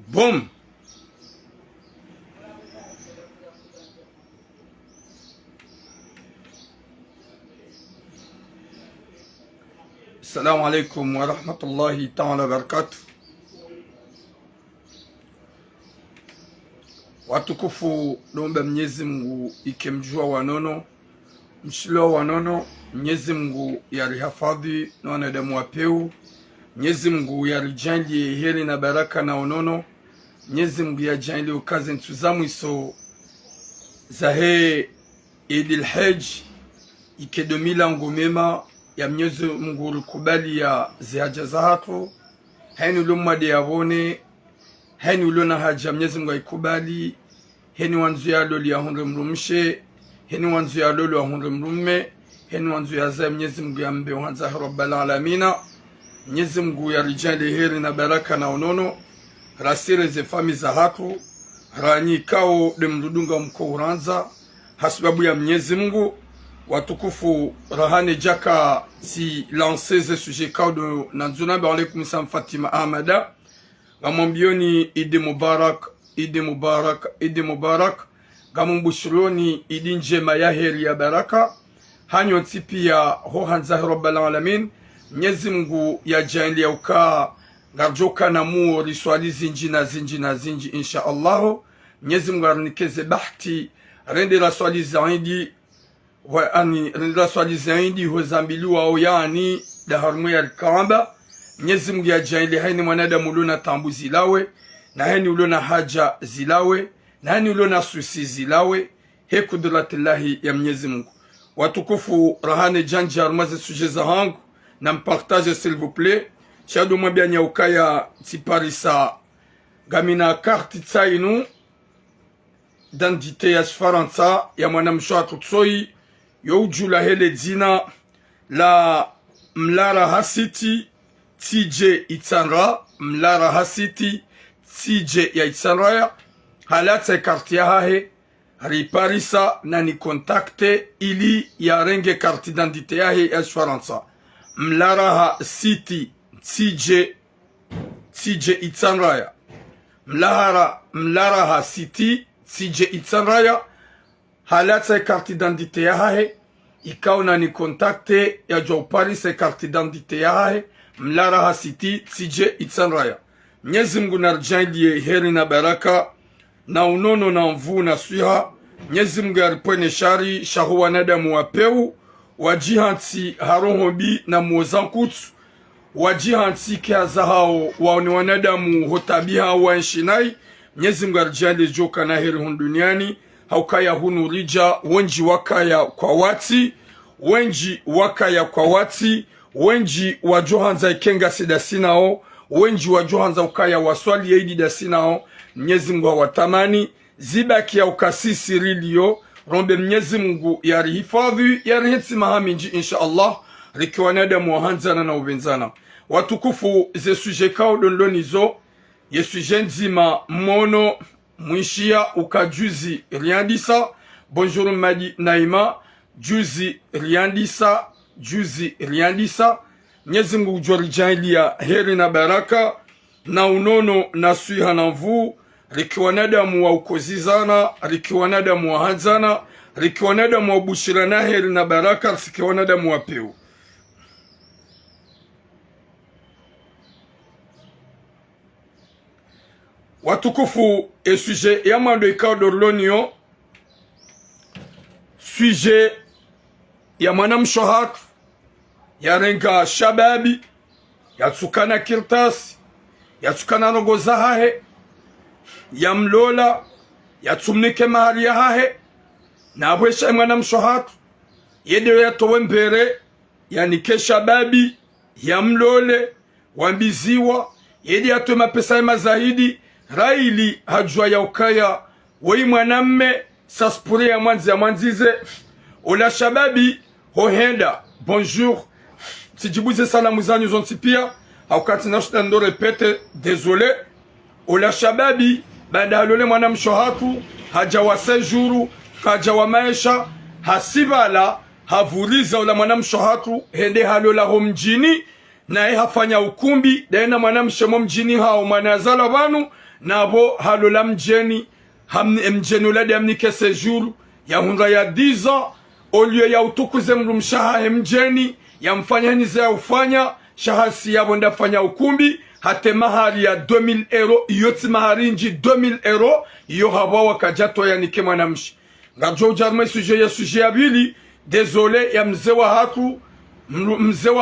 Boom. Assalamu alaikum wa rahmatullahi ta'ala wa barakatuh. Watukufu, naomba Mwenyezi Mungu ikemjua wanono, mshilo wanono, Mwenyezi Mungu yarihafadhi na wanadamu wapeu, Mwenyezi Mungu yarijalie heri na baraka na onono, Mwenyezi Mungu yajalie ukaze ntuzamu iso zahe Idil Hajj ikedomila ngumema ya Mwenyezi Mungu rukubali ya zihaja za hatu haini ulumade yawone haini ulona haja Mwenyezi Mungu ikubali heni wanzu ya loli ya hunre mrumshe heni wanzu ya loli ya hunre mrumme heni wanzu ya za Mwenyezi Mungu ya mbe wanza rabbal alamina. Mwenyezi Mungu ya rijali heri na baraka na onono rasire ze fami za hatu ranyi kao de mrudunga mko uranza hasibabu ya Mwenyezi Mungu. Watukufu, rahane jaka si lancer ce sujet kaudo na nzunambe alaikum salam Fatima Ahmada gamombioni Idi Mubarak Idi Mubarak Idi Mubarak gamumbushironi Idi njema ya heri ya baraka hanyo tipia ho hanza rabbal alamin. Mwenyezi Mungu ya jaili ya ukaa garjoka na muo riswali zinji na zinji insha Allah. Mwenyezi Mungu arnikeze bahti rende la swali zaidi wa ani renda swali zaidi hozambiliwa au yani da harmu ya Kaaba. Mwenyezi Mungu ya jaili haini mwanadamu ulona tambu zilawe na haini ulona haja zilawe na haini ulona susi zilawe he kudratillahi ya Mwenyezi Mungu. Watukufu, rahane janja armaze suje za hangu na mpartage s'il vous plaît shadu mwambia nyaukaya tiparisa gamina karti tsainu dandite ya Faransa ya mwanamsho atutsoi youjula hele dzina la Mlara Hasiti TJ Itsanra Mlara Hasiti TJ ya Itsanra ya halata karti ya hahe riparisa na ni kontakte ili ya renge karti d'identité ya he ya Faransa. Mlara Hasiti TJ Itsanra ya Mlara Hasiti TJ Itsanra ya halata karti d'identité ya hahe ikaona ni kontakte ya jo Paris karti d'identité ya hahe Mlara Hasiti TJ Itsanra ya. Mwenyezi Mungu narjalie heri na baraka na unono na mvu na swiha. Mwenyezi Mungu aripone shari shahu wanadamu wapeu wajihanti harohombi na muozankutu wajihanti kiaza hao waoni wanadamu hotabiha wanshinai. Mwenyezi Mungu arjalie joka na heri hunduniani haukaya hunu rija wenji wakaya kwa wati wenji wakaya kwa wati wenji wajohanza ikenga sidasinao wenji wajohanza ukaya waswali yeidi dasinao. Mwenyezi Mungu watamani zibaki ya ukasisi rilio rombe Mwenyezi Mungu yarihifadhi yarihitsi mahaminji insha Allah rikiwa nadamu wahanzana na ubenzana. Watukufu, ze suje kao donlonizo ye suje nzima mono mwishia ukajuzi riandisa. Bonjour Madi Naima juzi riandisa Mwenyezi Mungu ujorijalia heri na baraka na unono na swiha na mvu rikiwa nadamu wa ukozizana rikiwa nadamu wa hanzana rikiwa nadamu wa bushirana heri na baraka rikiwa nadamu wa peu. Watukufu, e sujet ya mando ikao dorlonio sujet ya mwanamsho hatu ya renga shababi ya tsukana kirtasi ya tsukana nogoza hahe ya mlola ya tsumnike mahali ya hahe na abwesha mwanamsho hatu yedeo ya towe mbere ya nike shababi ya mlole wambiziwa yedi ya tuwe mapesa ya mazahidi raili hajua ya ukaya wei mwanamme saspuri ya mwanzize ola shababi hohenda bonjour sijibuze salamu zanyu zontipia haukati nashita ndo repete désolé ola shababi baada halole mwanamsho hatu haja wa sejuru haja wa maisha hasibala havuriza ola mwanamsho hatu hende halola ho mjini nae hafanya ukumbi daena mwanamsho mo mjini hao manazala banu nabo halola mjeni mjeni uladi amnike sejour ya hunga ya 10 ans au lieu ya utukuze mrumshaha mjeni ya mfanya nize ya ufanya shahasi ya bonda fanya ukumbi hate mahari ya 2000 euro yoti mahari nji 2000 euro yo hawa wakajato ya nike mwanamshi ngajo jarme sujet ya bili désolé ya mzee wa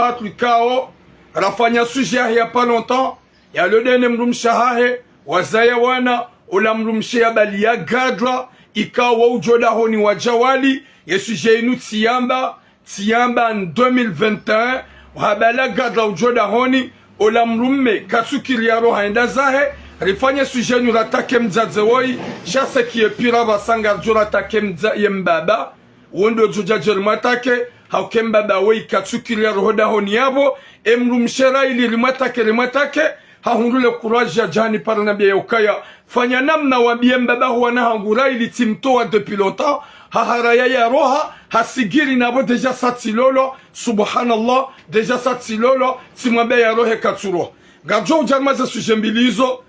hatu ikao rafanya sujet ya pas longtemps ya lodene mrumshaha wazaya wana ula mrumshia bali ya gadra ikawa ujoda honi wajawali yesu jeinu tiyamba en 2021 wabala gadra ujoda honi ula mrumme kasukiri ya roha enda zahe rifanye sujenu ratake mzaze woi shase kiepira basanga jura ratake mzaye mbaba wondo joja jermatake hauke mbaba woi kasukiri ya rohoda honi yabo emrumshera ili rimatake hahundule courage ya jani par nabi ya ukaya fanya namna wabie mbaba wana hangura ili timtoa depuis longtemps haharaya ya roha hasigiri nabo deja satilolo subhanallah deja satilolo timwabe ya rohe katsuro gajo ujarma za sujembilizo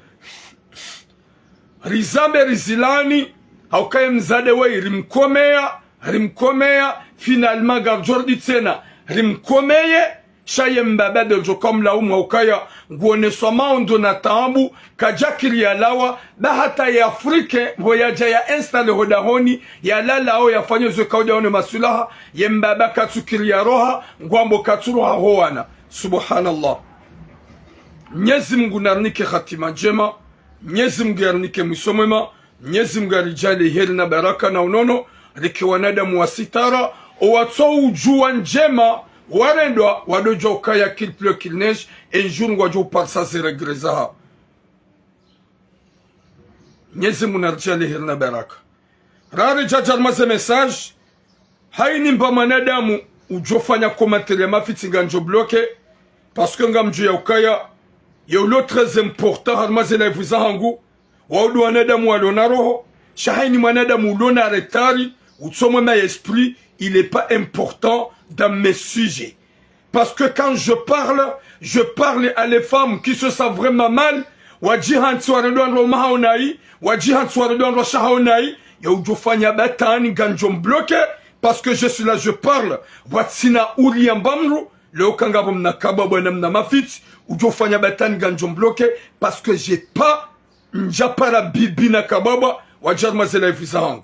rizambe rizilani haukaye mzade wei rimkomea finalement gajordi tena rimkomeye shaye mbaba deljo comme la umu haukaya nguone soma ondo na tambu kajakiri ya lawa bahata ya Afrike voyaja ya installe hodahoni ya lalao ya fanyo zo kaudia one masulaha ye mbaba katsukiri ya roha ngwambo katsuruha hoana subhanallah. Mwenyezi Mungu narnike khatima njema, Mwenyezi Mungu yarnike mwisomema, Mwenyezi Mungu arijali heri na baraka na unono riki wanadamu wa sitara owato ujua njema warendwa wadojo ukaya qu'il pleut qu'il neige un jour ngwajo parsa se regrezaha. Mwenyezi Mungu arijali heri na baraka rari jajarmaze message haini mba manadamu ujofanya komatele mafiti nganjo bloke parce que ngamju ya ukaya yaulo très important harmaze la vuzahangu waudu wanadamu walona roho shahaini mwanadamu ulona retari utsomwe ma esprit il est pas important dans mes sujets parce que quand je parle à les femmes qui se sentent vraiment mal wajihan tswaredon ro mahaunai wajihan tswaredon ro shahaunai yaujofanya batani nganjo bloke parce que je suis là je parle watsina uri ambamru leo kangabo mnakaba bwana mna mafiti ujofanya batani ganjo bloke parce que j'ai pas njapara bibi na kababa wajarma zela ifisa hangu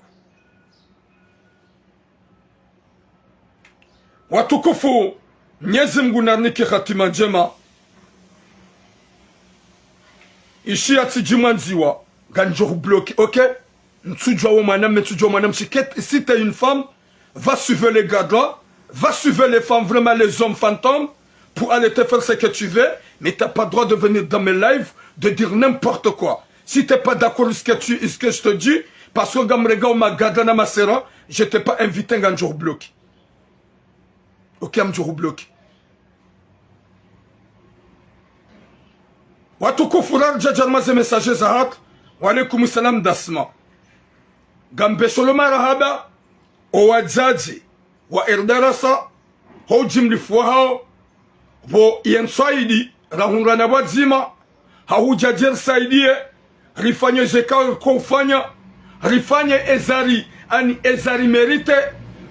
watukufu. Mwenyezi Mungu narnike khatima njema ishi atijimanziwa ganjo bloke okay ntujwa wo manam ntujwa manam si t'es une femme va suivre les gars là, va suivre les femmes, vraiment les hommes fantômes, pour aller te faire ce que tu veux, mais tu n'as pas le droit de venir dans mes lives, de dire n'importe quoi. Si tu n'es pas d'accord avec ce que je te dis, parce que Gamrega ou Magadana Masera, je ne t'ai pas invité un jour bloqué. Ok, un jour bloqué. Watuku furar jajarma ze messager zahat, wa alaikum salam dasma. Gambe soloma rahaba, owadzaji wa erdarasa ho jimlifu hao bo yensaidi rahungana wazima haujajer saidie rifanye zekao kufanya rifanye ezari ani ezari merite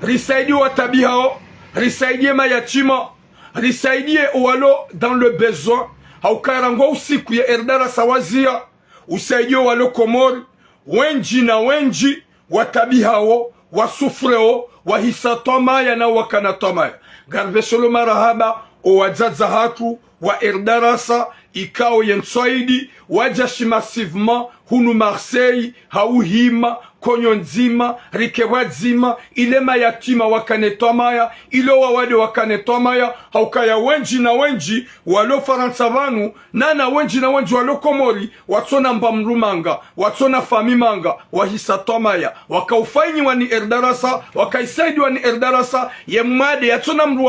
risaidie watabi hao risaidie mayatima risaidie walo dans le besoin haukarango usiku ya erdarasa wazia usaidie walo komori wenji na wenji watabi hao wasufreo wahisa tomaya na wakana tomaya garbe solo marahaba o wajaza hatu wa erdarasa ikao yensoidi wajashi massivement hunu Marseille hauhima konyo nzima rikewa nzima ilema yatima wakane tomaya ilo wawade wakane tomaya haukaya wenji na wenji walo Faransa vanu na wenji na wenji walo Komori watsona mbamrumanga watsona famimanga wahisa tomaya wakaufaini wani erdarasa wakaisaidi wani erdarasa yemade yatsona mru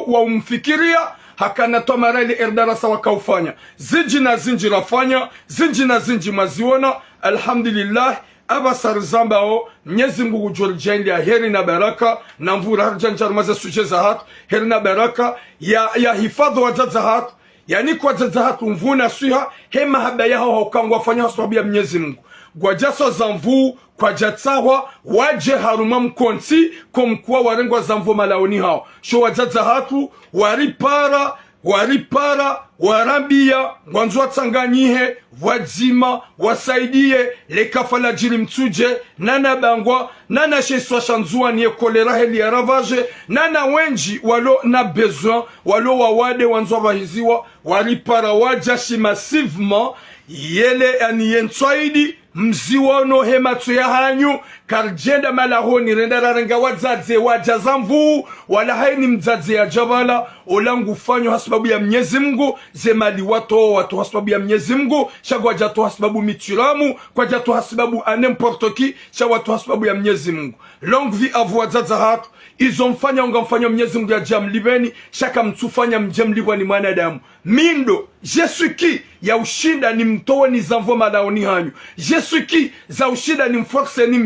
wa umfikiria hakana tomara ili erdarasa wakaufanya zinji na zinji rafanya zinji na zinji maziona alhamdulillah abasar zambao Mwenyezi Mungu ujoljendia heri na baraka na mvura harjanjar maza suje zahat heri na baraka ya hifadhi wa zahat yani kwa zaza hatu mvuna suha hema haba yao haukangwa fanya sababu ya Mwenyezi Mungu kwa jaso zamvu kwa jatsawa waje haruma mkonsi kumkuwa warengwa zamvu malaoni hao sho wazaza hatu waripara warambia mwanzo tsanganyihe wadzima wasaidie lekafala jiri mtuje nana bangwa nana sheswa shanzua ni kolera heli ya ravage nana wenji walo na besoin walo wawade wanzo wahiziwa waripara wajashi massivement yele ani yentwaidi mziwono hematu ya hanyu karjenda malahoni rendara renga wadzadze wajazamvu wala haini mdzadze ya jabala olangu fanyo hasababu ya Mwenyezi Mungu zemali watu hasababu ya Mwenyezi Mungu shagwa jato hasababu mitiramu kwa jato hasababu n'importe qui shagwa jato hasababu ya Mwenyezi Mungu longue vie à vous wadzadza hatu izomfanya ungamfanya Mwenyezi Mungu ya jamlibeni shaka mtufanya mjamlibwa ni mwanadamu mindo Yesu ki ya ushinda ni mtowe ni zamvo malaoni hanyu Yesu ki za ushinda ni mforse ni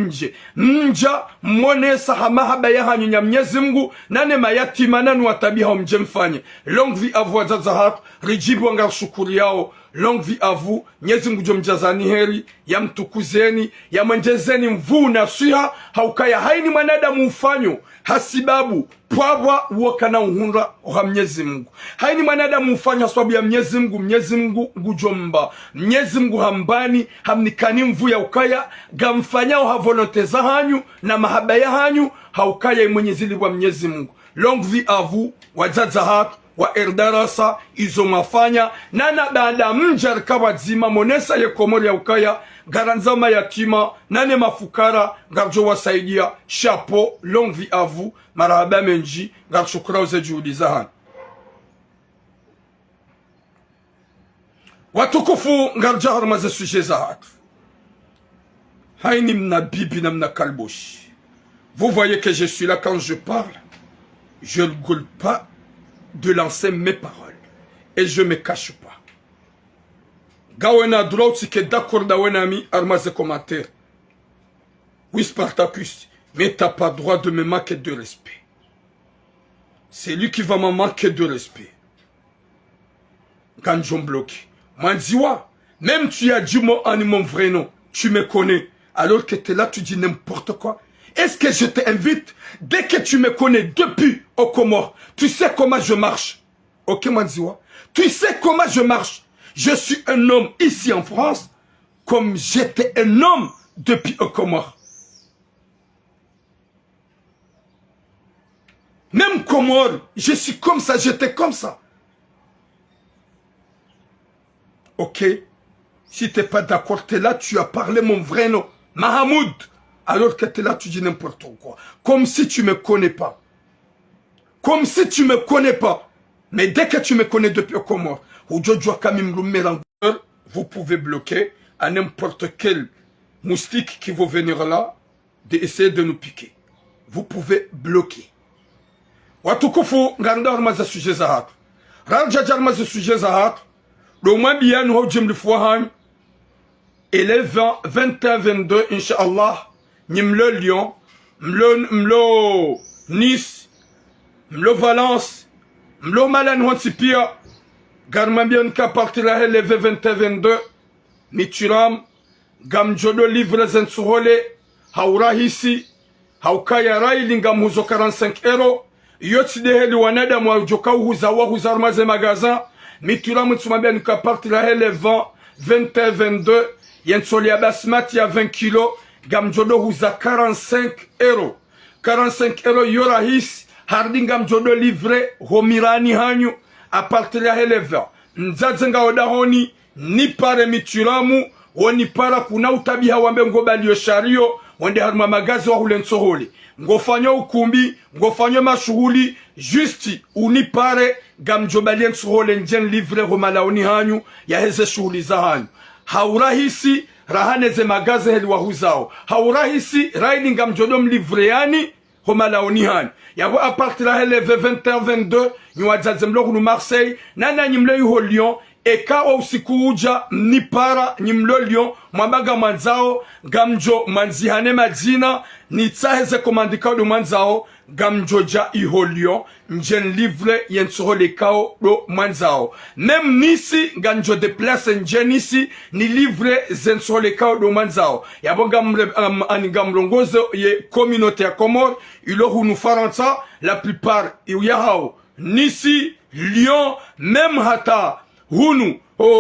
mja mwone sahamahaba ya hanyu nya Mwenyezi Mungu nane mayatima nanu watabiha mje mfanye longue vie à vous wadzadza hatu rijibu wangar shukuri yao longue vie à vous Mwenyezi Mungu jomjazani heri ya mtukuzeni ya mwenjezeni mvuu na suha haukaya haini mwanadamu ufanyo hasibabu pwabwa wakana uhunra wa Mwenyezi Mungu haini mwanadamu ufanya sababu ya Mwenyezi Mungu ngujomba Mwenyezi Mungu hambani hamnikani mvu ya ukaya gamfanyao ha volonté za hanyu na mahaba ya hanyu haukaya Mwenyezi wa Mwenyezi Mungu longue vie à vous wadzadza hatu wa erdarasa izo mafanya nana baada mjar kawadzima monesa ye komori ya ukaya garanzama yatima nane mafukara garjo wasaidia chapeau longue vie à vous marahaba menji garshukura uze juhudi za watukufu ngarja harmaze suje za hatu haini mna bibi na mna kalboshi. Vous voyez que je suis là quand je parle, je ne rigole pas de lancer mes paroles et je me cache pas. Gawena droit si que d'accord da wenami armaze commentaire. Oui Spartacus, mais t'as pas droit de me manquer de respect. C'est lui qui va me manquer de respect. Ganjon bloqué. Manziwa, même tu as dit mon vrai nom, tu me connais. Alors que tu es là, tu dis n'importe quoi. Est-ce que je t'invite, dès que tu me connais depuis au Comores, tu sais comment je marche? Ok Manziwa, tu sais comment je marche? Je suis un homme ici en France, comme j'étais un homme depuis au Comores. Même Comores, je suis comme ça, j'étais comme ça. Ok, si tu n'es pas d'accord, tu es là, tu as parlé mon vrai nom, Mahamoud. Alors que tu es là, tu dis n'importe quoi. Comme si tu ne me connais pas. Comme si tu ne me connais pas. Mais dès que tu me connais depuis au Comores, vous pouvez bloquer à n'importe quel moustique qui va venir là, d'essayer de nous piquer. Vous pouvez bloquer. Watukufu ngandar maza suje za hatu. Ranjajar maza suje za hatu. Le mois bien nous jëm le fohan. Et les 21-22 inshallah. Nimlo Lyon, mlo Nice, mlo Valence, mlo Malan Wansipia. Garmambian ka partira le 21-22. Mituram. Gamjodo livre zensuhole. Haura hisi. Haukaya railinga muzo 45 €. Yoti de heli wanada mwa joka huzawa huzarmaze magasin. Mitura mutsumambia nika parti la hele 21-22. Yensoli ya basmati ya 20 kilos. Gamjodo huza 45 €. 45 € yora his. Hardi gamjodo livre homirani hanyu. A parti la hele 20. Nzazenga odahoni. Ni pare mituramu. Woni para kuna utabiha wambe ngobali yo shario. Wende harma magazi wa hulensoholi. Ngofanyo ukumbi, ngofanyo mashuhuli, justi unipare gamjobalien suhole njen livre homalaoni hanyu ya heze shuhuli za hanyu. Haurahisi rahaneze magaze heli wahuzao. Haurahisi raini gamjodom livre yani homalaoni hanyu. Yago apartira hele 21-22 nyuadzazemlo hunu Marseille nana nyimle yuho Lyon. Eka wa usiku uja nipara nyimlo Lyon mwambaga manzao gamjo manzihane majina nitaheze komandika udu manzao gamjoja iholio njen livre yen sohole kao do manzao. Même nisi ganjo deplace njenisi ni livre zen sohole kao do manzao. Yabo gamrongozo ye communauté ya Comore ilo hunu Faransa la plupart yahao nisi Lyon même hata hunu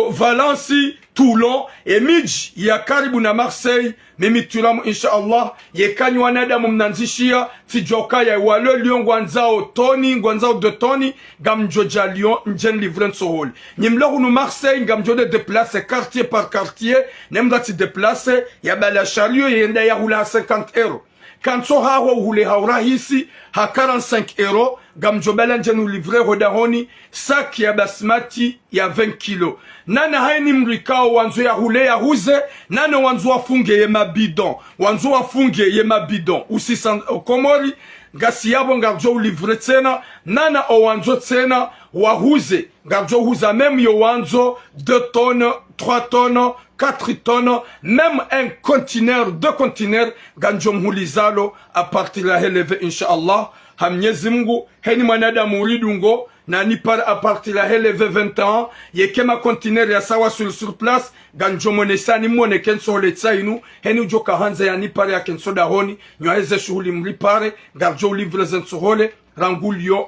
Valenci Toulon miji ya karibu na Marseille mimi tulamu inshallah yekanyi wanadamu mnanzishia tijoka ya wale Lyon ngwanzao toni ngwanzao de toni gamjoja Lyon njen livren soholi nyimlo hunu Marseille gamjode déplacer quartier par quartier nemda ti déplacer ya bala Charlieu yenda ya hula 50 €. Quand so hawo hule haurahisi ha 45 €, gamjobela njenu livre hodahoni sak ya basmati ya 20 kilo. Nana haini mrikao wanzo ya hule ya huze, nana wanzo wafunge ye mabidon, wanzo wafunge ye mabidon. Usisan Komori, gasi yabo ngarjo livre tena, nana o wanzo tena wahuze, ngarjo huza meme yo wanzo 2 tonnes, 3 tonnes, 4 tonnes, même un conteneur, 2 conteneurs, ganjom hulizalo a partir la heleve inshallah. Hamnyezi Mungu heni mwanadamu uridungo na nipara a partir la heleve 20 ans yekema conteneur ya sawa sur place ganjomone sani mwone kenso letsainu heni ujoka hanza ya nipara ya kenso dahoni nyoeze shuhuli mripare garjo livre zensohole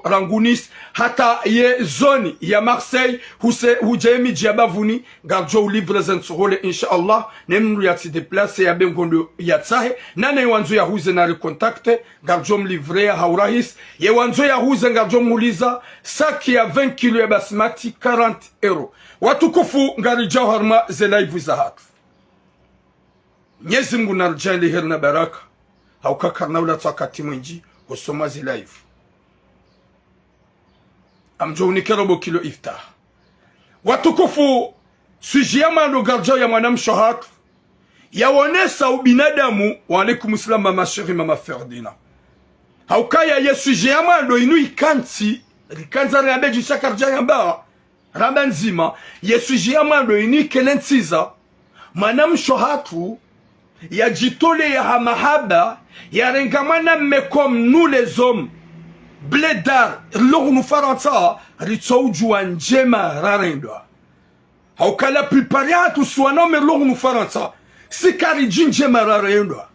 rangunis hata ye zoni ya Marseille hujemi jiabavuni garjo livre zensohole inshallah nemru ya ti deplace ya bengondo ya tsahe nane wanzo ya huze na recontacte garjo mlivre ya haurahis ye wanzo ya huze garjo muliza saki ya 20 kilo ya basmati 40 €. Watukufu ngari jawharma zelaivu za hatu Mwenyezi Mungu narjali herna baraka haukakarna ula takati mwenji husoma zelaivu amjoni kerobo kilo iftah. Watukufu sujiyama ndo garjo ya mwanam shohat ya wanesa ubinadamu wa alaikum islam mama sheri mama Ferdina haukaya ya sujiyama ndo inu ikanti rikanza riabeji shakarja yamba ramba nzima ya sujiyama ndo inu kelentsiza mwanam shohatu ya jitole ya hamahaba ya rengamana mekom nous les hommes bledar lohunu Faransa ritsoujua njema rarendwa haukala plupariatu suwanome lohunu Faransa sikari jinjema rarendwa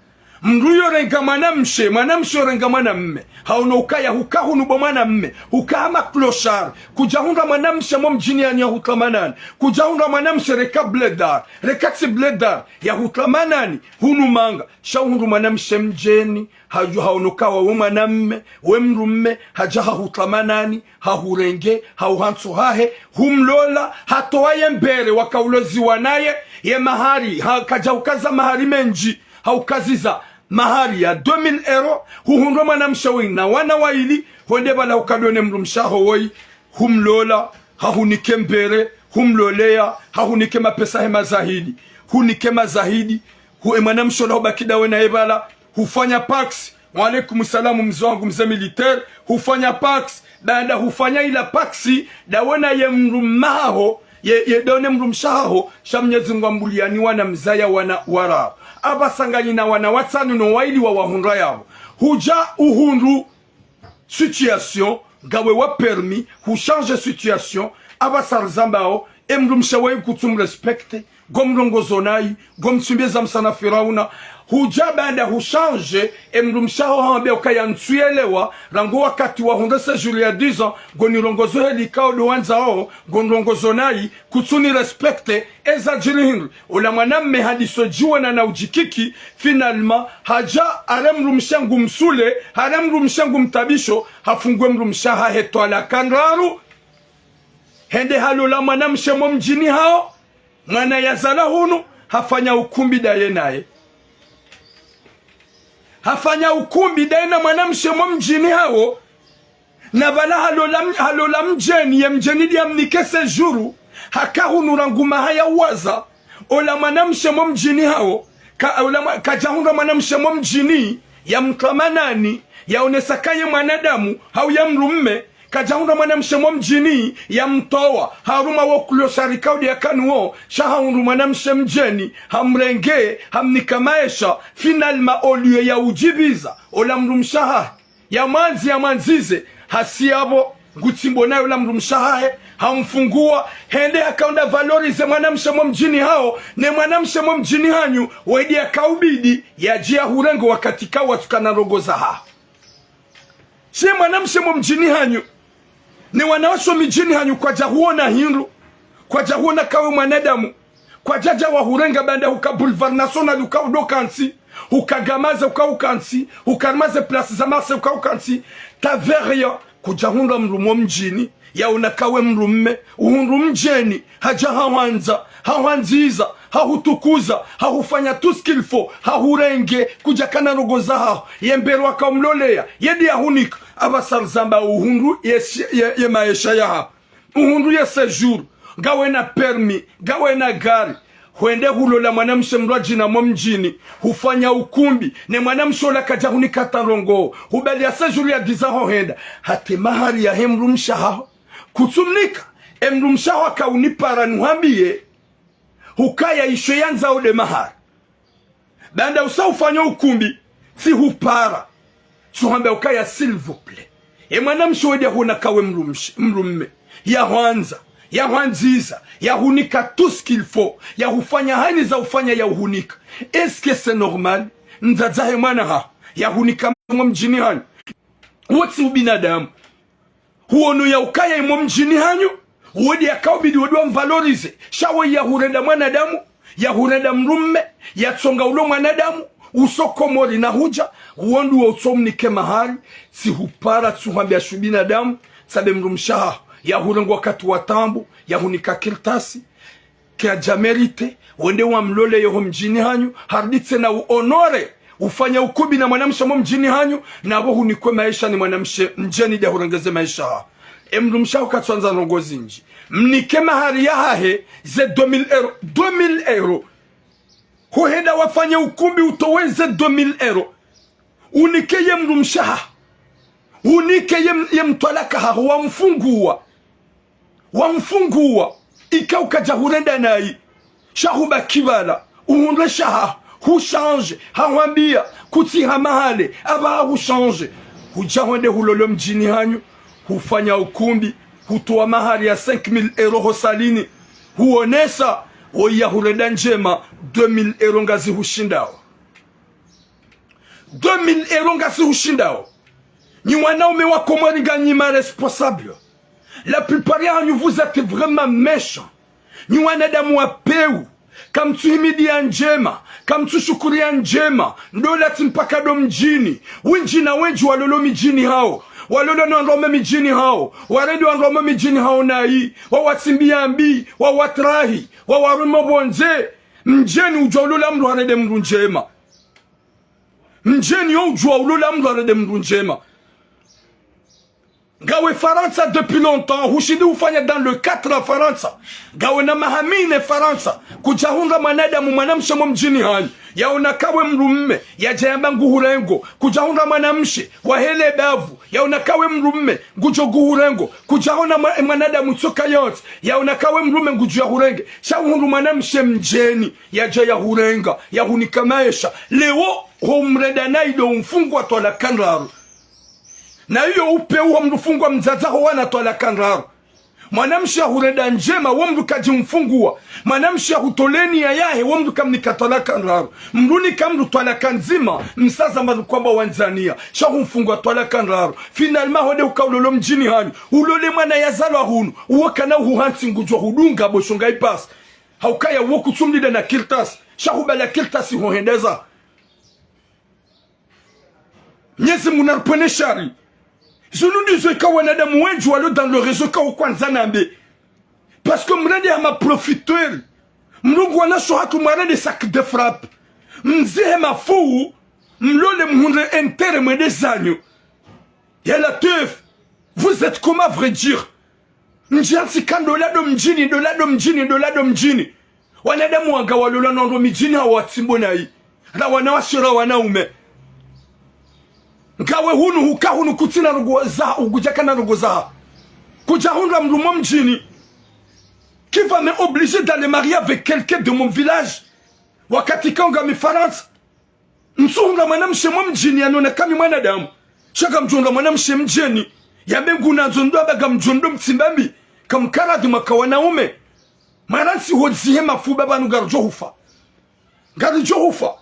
mruyo rengamana mshe manamshe rengamana mme hauna ukaya hukahunu bomana mme hukama kloshar kujahunda manamshe mjini ya hutlamanani kujahunda manamshe reka bledar rekatsi bledar ya hutlamanani hunu manga shahundu manamshe mjeni haju haunukawa wumanamme wemrumme hajaha hutlamanani hahurenge hauhansu hahe humlola hatoaye mbere wakaulozi wanaye ye mahari hakajaukaza mahari menji haukaziza mahari ya 2000 €. Huhundo manamshawi na wana waili honde bala ukadone mrumshaho woi humlola hahunike mbere humlolea hahunike mapesa hema zahidi hunike mazahidi manamshola hubakida wena ebala hufanya pax wa alaikum salamu mzee wangu mzee militaire hufanya pax baada hufanya ila paxi dawena ye mrumaho ye done mrumshaho shamnyezi ngwambuliani wana mzaya wana wara abasangani na wana watsanu no waili wa wahundra yabo huja uhundu situation gawe wa permis hu change situation abasarzambao emrumshawe kutum respecte gomrongozonai gomtsumbeza msana Firauna huja baada huchange emrumshaho hambe ukayantuelewa rango wakati wa hundasa Julia 10 ans gonirongozo helikao do wanzao gonrongozonai kutsuni respecte eza jilihindu ola mwanamme hadiso juwana na ujikiki finalement haja aremrumshangu msule haremrumshangu mtabisho hafungwe mrumshaha hetwala kanraru hende halola mwanamshe mjini hao mwana yazala hunu hafanya ukumbi daye naye hafanya ukumbi daye na mwanamshe mjini hao na bala halola mjeni ya mjeni dia mnikese juru hakahunu ranguma haya waza ola mwanamshe mjini hao kajahunga mwanamshe mjini ya mklamanani ya onesakaye mwanadamu hau ya mrumme kajahunda mwanamshe mjini ya mtoa haruma wokulio sharikaudi ya kanuo shahundu mwanamshe mjeni hamrenge hamnikamaesha finalma olio ya ujibiza ola mrumshaha ya manzize hasiabo ngutimbo nayo la mrumshahahe hamfungua hende akaunda valorize mwanamshe mwa mjini hao ne mwanamshe mwa mjini hanyu waidi ya kaubidi ya jia hurengo wakati kawa tukana rogoza ha she mwanamshe mwa mjini hanyu ne wanawasho mjini hanyu kwa jahuona hindu kwa jahuona kawe mwanadamu kwa jaja wa hurenga banda huka boulevard national huka udokansi huka gamaze huka ukansi huka maze place za marse huka ukansi taveria kujahunda mrumo mjini ya unakawe mrumme uhundu mjeni haja hawanziza hahutukuza hahufanya tout ce qu'il faut hahurenge kujakana rogoza hao yembero akamlolea yedi yahunika abasarzamba uhundu ye maisha ya uhundu ye séjour gawe na permis gawe na gari huende hulola mwanamshe mrwaji na mjini hufanya ukumbi ne mwanamshe ola kaja hunika tarongo hubali ya séjour ya 10 ans henda hati mahari ya hemrumsha hao kutumnika emrumsha hao kaunipara nuhambie hukaya isho yanza ode mahari banda usa ufanya ukumbi si hupara tuhambia hukaya s'il vous plaît mwanamshe wede huna kawe mrumme ya hwanza ya hwanziza ya hunika tout ce qu'il faut ya hufanya hani za ufanya ya uhunika est-ce que c'est normal nzazahe mwana ha ya hunika mjini hanyu wotsi ubinadamu huonu ya ukaya imo mjini hanyu uwedi ya kaubidi wedwa mvalorize shawe ya hurenda mwanadamu ya hurenda mrumme ya tsonga ulo mwanadamu usokomori na huja uondu wa utsomnike mahali si hupara tsuhambia shubinadamu sabe mrumshaha ya hurengo wakati watambu ya hunika kirtasi kia jamerite wende wa mlole yoho mjini hanyu harditse na uonore ufanya ukubi na mwanamshe mo mjini hanyu na abo hunikwe maisha ni mwanamshe mjeni dia hurengeze maisha ha mrumsha ukatwanza nongozi nji mnike mahari ya hahe ze 2000 euro 2000 euro huheda wafanya ukubi utoweze 2000 euro unike ye mrumsha unike ye mtwalaka ha wamfungua ikauka jahurenda nai shahuba kibala uhundwe shaha huchange hawambia kutiha mahale aba huchange hujahonde hulolo mjini hanyu hufanya ukumbi hutoa mahari ya 5000 euro hosalini huonesa oya hurenda njema 2000 euro ngazi hushindao 2000 euro ngazi hushindao ni wanaume wako mwariga nyima responsable. La plupart y'entre vous êtes vraiment méchants. Ni wanadamu wa peu. Kam tuhimidia njema, kam tushukuria njema, ndola timpaka do mjini. Winjina wenji walolo mijini hao. Walolo nandrome mijini hao. Waredo androme mijini hao na hii. Wawatimbia ambi, wawatrahi, wawarumo bonze. Mjeni ujua ulula mdu harede mdu njema. Mjeni ujua ulula mdu harede mdu njema. Gawe Faransa depuis longtemps, hushidi ufanya dans le 4 Faransa. Gawe na mahamine Faransa, kujahunga manadamu mwanamshe mjini hanyu. Yaona kawe mrumme, ya jayamba nguhurengo, kujahunga mwanamshe, wahele bavu, yaona kawe mrumme, ngujo guhurengo, kujahona manadamu tsoka yote, yaona kawe mrumme ngujo ya hurenge, shahungu mwanamshe mjeni, ya jaya hurenga, ya hunika maisha. Leo, humreda naido umfungwa tola kanraru. Na hiyo upeu wa mrufungwa mzazaho wana tola kanraru. Mwanamsha hureda njema wamdu kaji mfungua. Mwanamsha hutoleni ya yahe wamdu kamnika tola kanraru. Mruni kamdu tola kanzima msaza madu kwamba wanzania. Shahu mfungua tola kanraru. Finalma hode ukaulolo mjini hanyu. Ulole mwana ya zalwa hunu. Uwakana uhuhansi ngujwa hudunga boshonga ipasi. Haukaya uwoku tumlida na kirtasi. Shahu bala kirtasi huhendeza. Nyezi munarpene shari. Je nous disais que wanadamu wengi walo dans le réseau ka ukwanza nambe. Parce que mrende ama profiteur. Mlungu wanasho hatu mwarende sac de frappe. Mzehe mafuu. Mlole mhundre entere mwende zanyo. Yala teuf. Vous êtes comment à vrai dire? Mjiansi kandolado mjini, dolado mjini, dolado mjini. Wanadamu wanga walola nondo mjini hawa timbo na hii. Na wanawashira wanaume. Ngawe hunu huka hunu kutina rugoza ugujaka na rugoza kujahundra mrumo mjini qui va me obliger d'aller marier avec quelqu'un de mon village wakati kaunga mi France msunga mwanamshe mjini anona kami mwanadamu Chaka mjonda mwanamshe mjeni ya bengu na zondo baga mjondo mtimbambi kamkaradi maka wanaume maransi hodzihe mafuba banu garjo hufa garjo hufa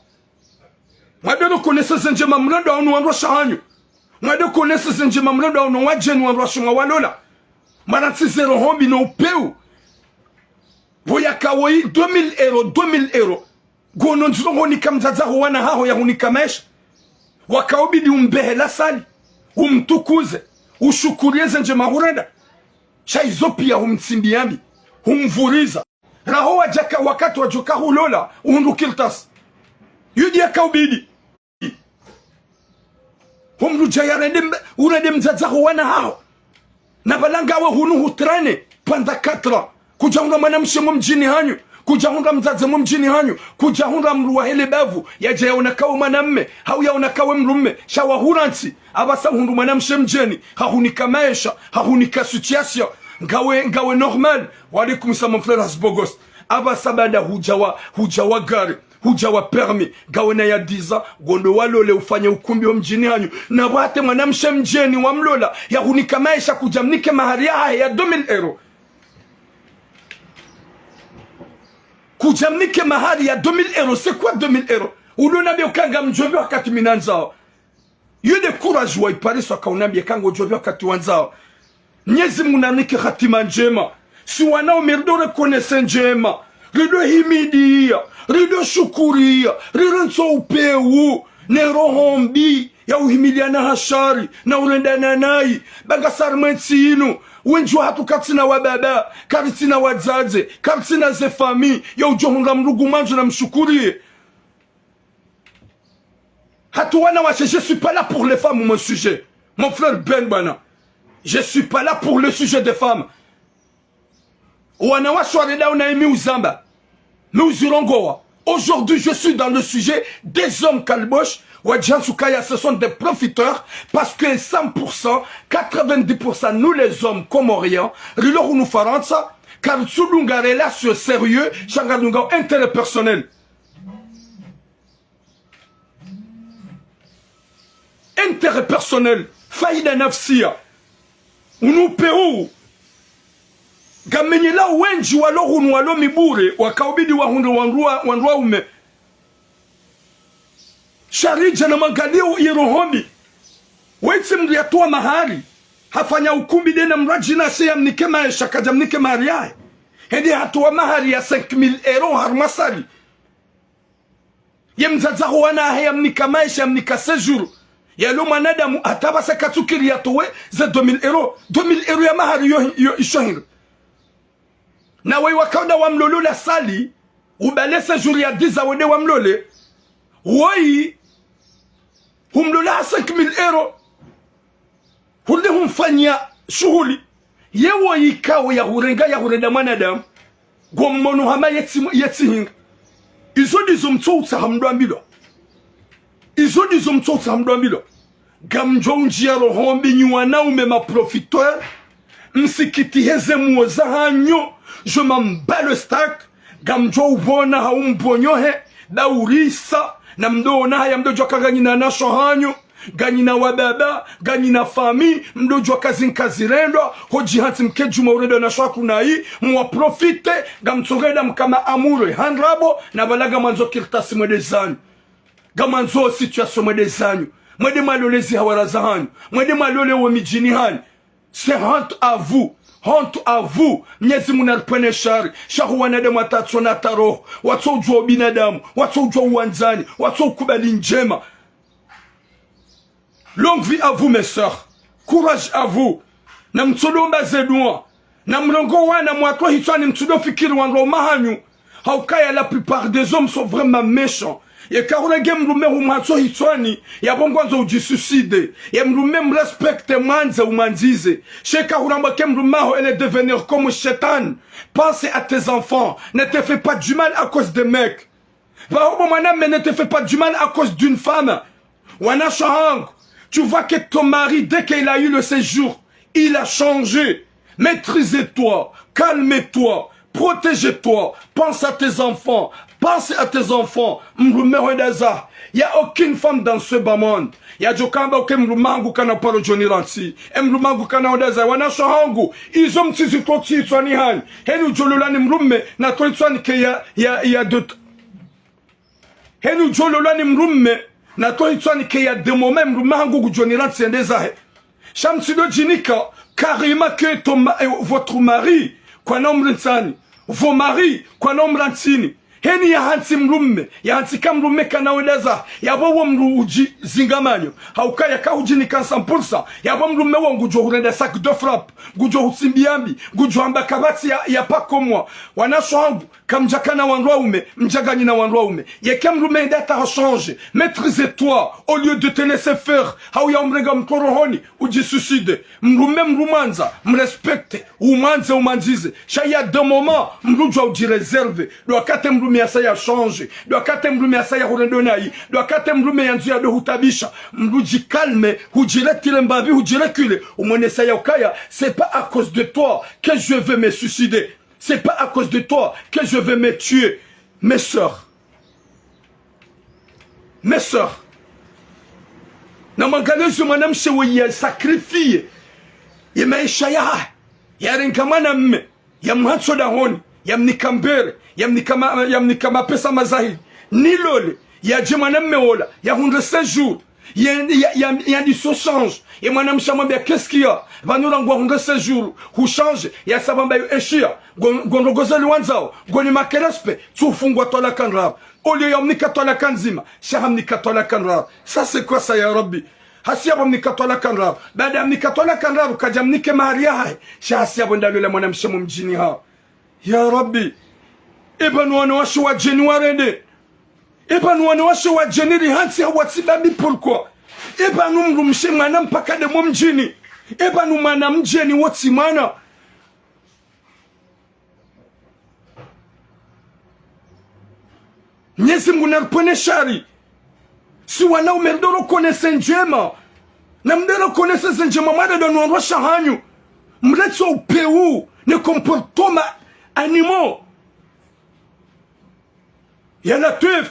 mwadelo konesa zenje mamrado anu wanro shahanyu mwadelo konesa zenje mamrado anu wajenu wanro shunga walola maransi zero hombi no peu boya kawoi 2000 euro gono nzuro honi kamzaza wana haho ya huni kamesha wakaobidi umbehe la sali umtukuze ushukurie zenje mahurenda shaizo pia humtsimbiambi humvuriza raho wajaka wakati wajoka hulola uhundukiltas yudi akaubidi humruja yarende urende mzazaho wana hao na balangawe hunu hutrene panda 4 kujahunda manamshe mjini hanyu kujahunda mzaze mjini hanyu kujahunda mruwa hele bavu yaje yaonakawe mwanamme hau yaonakawe mrumme shawahuransi abasa hundu manamshe mjeni hahunika maisha hahunika situation ngawe normal walikum sama frère asbogos abasa bada hujawa gari hujawa permis gawe na ya 10 gondo walole ufanye ukumbi wa mjini hanyu na wate mwanamshe mjeni wa mlola yahunika maisha kujamnike mahari ya 2000 euro kujamnike mahari ya 2000 euro. C'est quoi 2000 euro? Ulonambia ukanga mjombe wakati minanzao yude courage wa ipari so kaunambia kanga mjombe wakati wanzao nyezi munanike hatima njema si wanao merdo rekonese njema rido himidia rido shukuria rido nso upeu nero hombi ya uhimiliana hashari na urendana nai baga sarmenti inu wenjwa hatu katina wa baba katina wa zaze katina ze fami ya ujohunga mrugu manzo na mshukurie hatu wana wache je suis pas là pour les femmes mon sujet mon frère Ben Bana je suis pas là pour le sujet des femmes wana washwareda unaimi uzamba Meuzirongoa. Aujourd'hui, je suis dans le sujet des hommes kalbosh. Wadjansukaya, ce sont des profiteurs parce que 100%, 90% nous les hommes comoriens, Rilor nous faransa, car Sulunga relation sérieux, Changalunga intérêt personnel. Intérêt personnel, faïda nafsia. Nous payons. Gamenyela wenji walo hunu walo mibure wakaubidi wahundu wanrua ume sharija na magalio irohoni wetse mriatua mahari hafanya ukumbi dena mrajina siya mnike maesha kaja mnike mahari yae hendi hatua mahari ya 5000 euro harmasari ye mzazaho wana haya mnika maesha mnika sejuru yalo manadamu ataba se katsukiri yatowe ze 2000 euro 2000 euro ya mahari yo ishohiro na wewe wakauda wa mlolo la sali ubalese juri ya 10 awede wa mlole woi humlola 5000 euro hulle humfanya shughuli yewo yikawo ya hurenga ya hurenda mwanadamu gommono hama yetsihinga izo dizo mtsotsa hamdwambilo izo dizo mtsotsa hamdwambilo gamjo unjia rohombi nyuana ume ma profiteur msikiti heze muoza hanyo je m'en bats le stack gamjo ubona haumbonyohe daurisa na mdona haya mdojo kaganyina na shohanyo ganyina wababa ganyina fami mdojo kazinkazirendwa hoji hati mkeju mauredo na shwaku nai mwa profite gamtsoreda mkama amuro handrabo na balaga manzo kirtasi mwedezanyu gamanzo situation mwedezanyu mwede malolezi hawaraza hanyu mwede malole wa mijini hanyu. C'est honte à vous. Honte à vous. Mnyezi munarpene shari. Shahu wanademu watatsona taro. Watso ujua binadamu. Watso ujua uwanzani. Watso ukubali njema. Longue vie à vous mes sœurs. Courage à vous. Na mtsolomba zedua. Na mlongo wana mwatwa hitwani mtsudo fikiri wango mahanyu. Haukaya la plupart des hommes sont vraiment méchants. Ye karunage mrume humatso hitwani ya bongwanzo ujisuicide ye mrume mrespecte manze umanzize sheka huramba ke mrumaho elle devenir comme Shaitan. Pense à tes enfants, ne te fais pas du mal à cause des mecs. Mais ne te fais pas du mal à cause d'une femme. Wana shahang, tu vois que ton mari dès qu'il a eu le séjour, il a changé. Maîtrisez-toi, calmez-toi, protégez-toi, pense à tes enfants. pense à tes enfants. Mrume Hodaza. Il n'y a aucune femme dans ce bas monde. Il y a Jokamba ou Kemrumangu kana paro Johnny Ransi. Mrumangu kana Hodaza. Wana Shohangu. Ils ont petit zutoti swani han. Henu Jololani Mrume. Na toi swani ke ya deux. Henu Jololani Mrume. Na toi swani ke ya deux moments Mrumangu Johnny Ransi endezahe. Shamsido Jinika. Karima que votre mari. Kwa nombre nsani. Vos maris. Kwa nombre nsini. Heni ya hansi mrume, ya hansi kamrume kanaweleza, ya wawo mruji zingamanyo, haukaya kaujini kansan pulsa, ya wawo mrume wa ngujo hurende sac de frappe, ngujo husimbiambi, ngujo hamba kabati ya pako mwa, wanasho hangu, kamjakana wanrua ume, mjagani na wanrua ume, ya kamrume data ha change, maîtrise-toi, au lieu de te laisser faire, hau ya umrega mkorohoni, uji suicide, mrume mrumanza, mrespecte, umanze umanzize, shaya de moment, mrujo uji réserve, wakate mrume ya saya change, doit kate mrume ya saya hurendonai, doit kate mrume ya nzu ya do hutabisha, mruji calme, hujire tilembavi, hujire kule, umone saya ukaya, c'est pas à cause de toi que je vais me suicider, c'est pas à cause de toi que je vais me tuer, mes sœurs, namangalezo manam shewe ya sacrifie, ya maisha ya renkamana mme, ya mhatso da honi, ya mnikambere, yamnikama pesa mazahidi nilole ya jemana meola ya 105 jours ya di so change ya mwana mshamwambia qu'est-ce qu'il y a vanura ngwa 105 jours hu change ya sabamba yo eshia gondogozeli wanzao goni makerespe tufungwa tola kanrab olio yamnika tola kanzima shahamnika tola kanrab ça c'est quoi ça ya rabbi hasiya mnika tola kanrab baada ya mnika tola kanrab kajamnike maharia hai shahasiya bondalo la mwana mshamu mjini ha ya rabbi Ebanu wanawashi wa jeni warende. Ebanu wanawashi wa jeni rihansi hawatibami pourquoi. Ebanu mrumshe mana mpaka demo mjini. Ebanu mana mjeni woti mana. Nyezi mgunarpone shari. Si wana umerdoro kone senjema. Na mdero kone senjema mada danu wanwasha hanyu. Mretso upeu. Ne comportoma animaux. Yana teuf.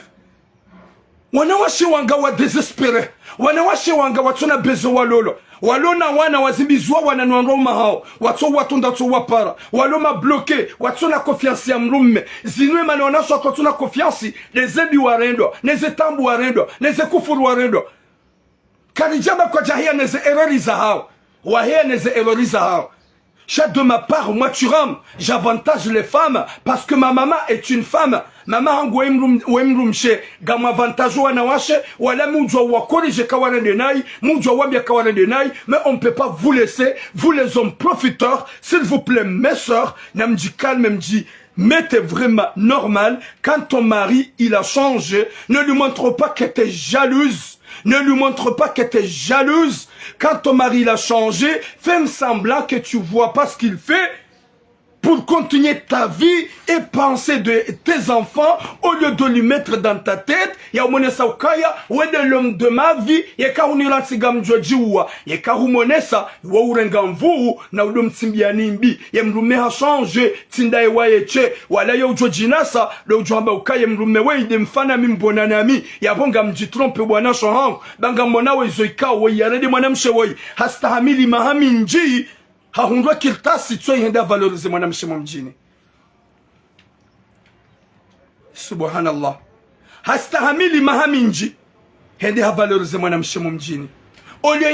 Wanawashi wanga wa desespere. Wanawashi wanga watuna bezo walolo. Walona wana wazimbizwa wana nuanroma hao. Wato watunda to wapara. Waloma bloqué. Watuna confiance ya mrume. Zinwe mani wanaswa watuna confiance. Nezebi warendo. Neze tambu warendo. Neze kufuru warendo. Karijaba kwa jahia neze erroriza hao. Wahia neze erroriza hao. Chaque de ma part, moi tu rames, j'avantage les femmes parce que ma maman est une femme. Maman wemrumshe gama avantage wanawashe wala mujwa wakorije kawarende nai mujwa wabia kawarende nai mais on ne peut pas vous laisser, vous les hommes profiteurs, s'il vous plaît mes sœurs, namdi calme mdi mettez vraiment normal quand ton mari il a changé, ne lui montre pas que tu es jalouse. Ne lui montre pas que tu es jalouse. Quand ton mari l'a changé, fais semblant que tu vois pas ce qu'il fait pour continuer ta vie et penser de tes enfants au lieu de lui mettre dans ta tête. Ya umonesa ukaya, wede l'homme de ma vie, ya kaunira sigam jojiwa, ya kaumonesa, wa urenga mvuu, na ulum timbia nimbi, ya mrume ha change, tinda ewa yeche, wala ya ujojinasa, le ujwamba ukaya mrume weide mfana mimbona nami, ya bonga mjitrompe wana shohangu, banga mwana wezoika, we yarede mwana mshewoyi, hasta hamili mahami nji, hahundwa kirtasi tso yenda valorize mwana mshimo mjini. Subhanallah. Hastahamili mahaminji hende havalorize mwana mshimo mjini. Olio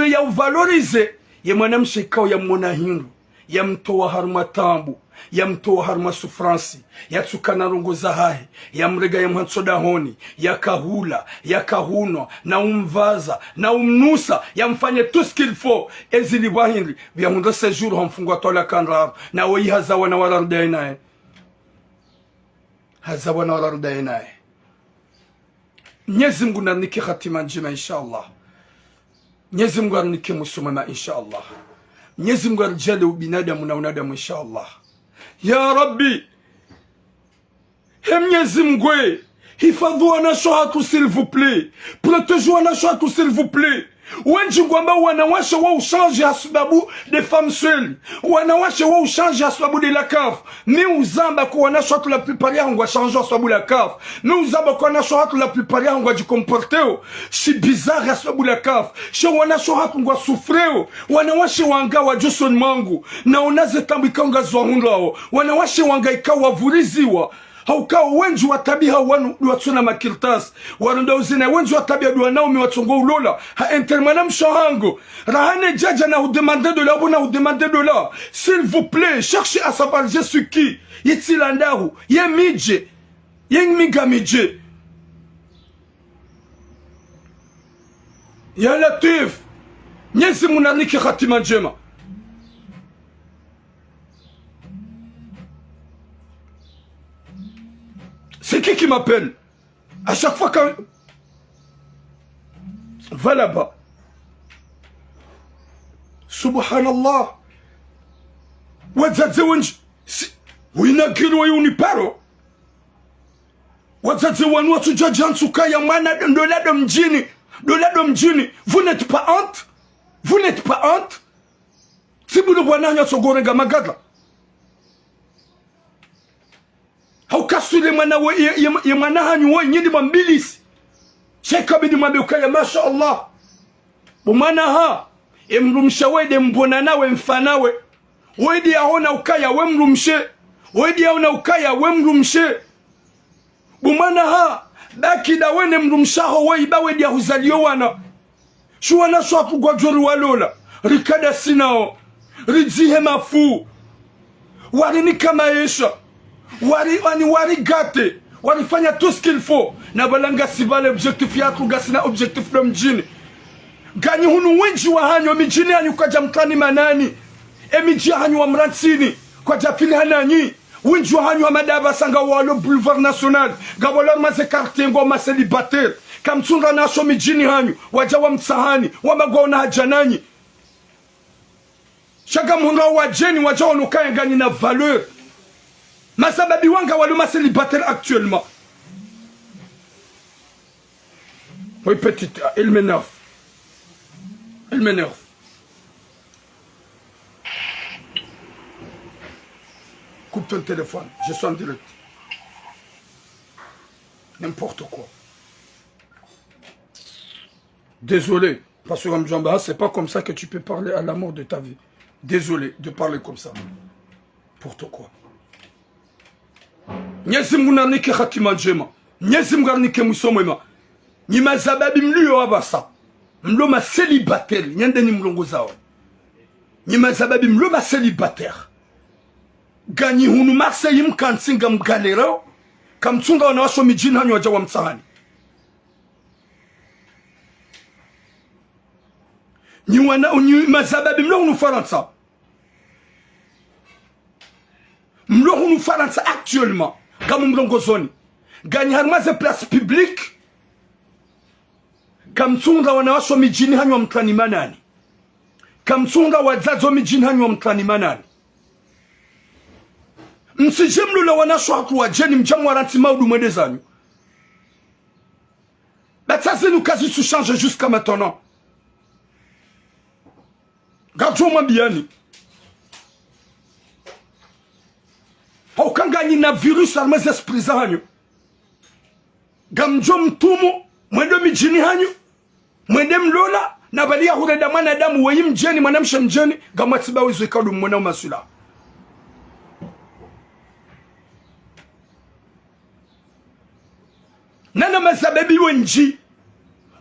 ya uvalorize ye mwana mshikao ya mwona hindu ya mtoa haruma tambu ya mtoa haruma sufransi ya tsukana rungo zahahe ya mrega ya mhansoda honi ya kahula ya kahunwa na umvaza na umnusa ya mfanye tout ce qu'il faut ezili wahindri vya 116 jours hamfungwa tola kanrab na wei hazawa na walarudai nae hazawa na walarudai nae. Mwenyezi Mungu narnike khatima njema inshallah. Mwenyezi Mungu arnike musumama inshallah. Mwenyezi Mungu arjale ubinadamu na unadamu inshallah. Ya Rabbi, Mwenyezi Mungu, hifadhu wanashohatu s'il vous plaît. Protège wanashohatu s'il vous plaît. wengi kwamba wanawasha wao change sababu de femmes seules, wanawasha wao change sababu de la CAF. Mais uzamba kwa wanasha watu la plupart yao ngwa change sababu la CAF. Mais uzamba kwa wanasha watu la plupart yao ngwa jikomporteo si bizarre sababu la CAF. She wanasha watu ngwa souffreo, wanawasha wanga wa Johnson Mangu na onaze tambika nga zwahunlao, wanawasha wanga ikawa vuriziwa haukawa wenji watabia wanu watsuna makirtas warunda uzina wenji watabia duwa naomi watsongo ulola ha intermanam shahango rahane jaja na udemande de la bona udemande de la s'il vous plaît cherchez à savoir je suis qui yitilandaru ye midje yeng miga midje ya Latif nyezi munaniki khatima njema. C'est qui m'appelle? À chaque fois quand... Va là-bas. Subhanallah. Wadzadze wenji... Winagiru wa uniparo. Wadzadze wanu watu jajansuka ya mana dolado mjini. Dolado mjini. Vous n'êtes pas honte? Vous n'êtes pas honte? Si vous ne voyez pas sogorenga magadla. Haukasule mwana ya mwana hanyu wa nyidi mambilisi. Cheka bidi mabiuka ya masha Allah. Bumana ha. Mrumsha wede mbona nawe mfanawe. Wede ahona ukaya we mrumshe. Wede ahona ukaya we mrumshe. Bumana ha. Baki da wene mrumshaho we iba wede ahuzalio wana. Shuwana shwa kugwajori walola. Rikada sinao. Ridzihe mafu. Warini kama esha. Wari gate, wari fanya tout ce qu'il faut. Na balanga sibale objectif yako gasina objectif lo mjini. Gani hunu wenji wa hanyo mijini hanyu kwa jamtani manani. Miji hanyu wa mransini kwa jafili hananyi. Wenji wa hanyu wa madaba sanga walo boulevard national. Gabolor maze quartier ngo ma célibataire. Kamtunda nasho mijini hanyu wajawa msahani wamagwa na hajananyi. Shaka mhunga wajeni wajawa nukaye gani na valeur. Masababi wanga waluma célibataire actuellement. Oui, petite, il m'énerve. Il m'énerve. Coupe ton téléphone, je suis en direct. N'importe quoi. Désolé, parce que Mjamba, c'est pas comme ça que tu peux parler à la mort de ta vie. Désolé de parler comme ça. N'importe quoi. Nyezi munanike khatima njema. Nyezi mgarnike musomema. Nyima zababi mlio wabasa. Mlo ma célibataire. Nyende ni mlongo zao. Nyima zababi mlo ma célibataire. Ganyi hunu Marseille mkansinga mgalero. Kamtunga wanawasho mijini hanyo wajawa msahani. Nyima zababi mlo hunu Faransa. Mlo hunu Faransa actuellement. Comme mlongo zoni. Ganyi harmaze place publique. Kamtunga wanawasho mijini hanyo mtani manani. Kamtunga wazazo mijini hanyo mtani manani. Msijemlu la wanasho haku wajeni mjamu waranti maudu mwede zanyu. Bataze nous quasi se change jusqu'à maintenant. Gardons moi biani. Haukangani na virus armez esprit zanyu. Gamjo mtumu mwende mijini hanyu. Mwende mlola na balia hureda mwanadamu weyi mjeni mwanamshe mjeni gamatiba wizo ikalu mwana umasula. Nana mazababi wenji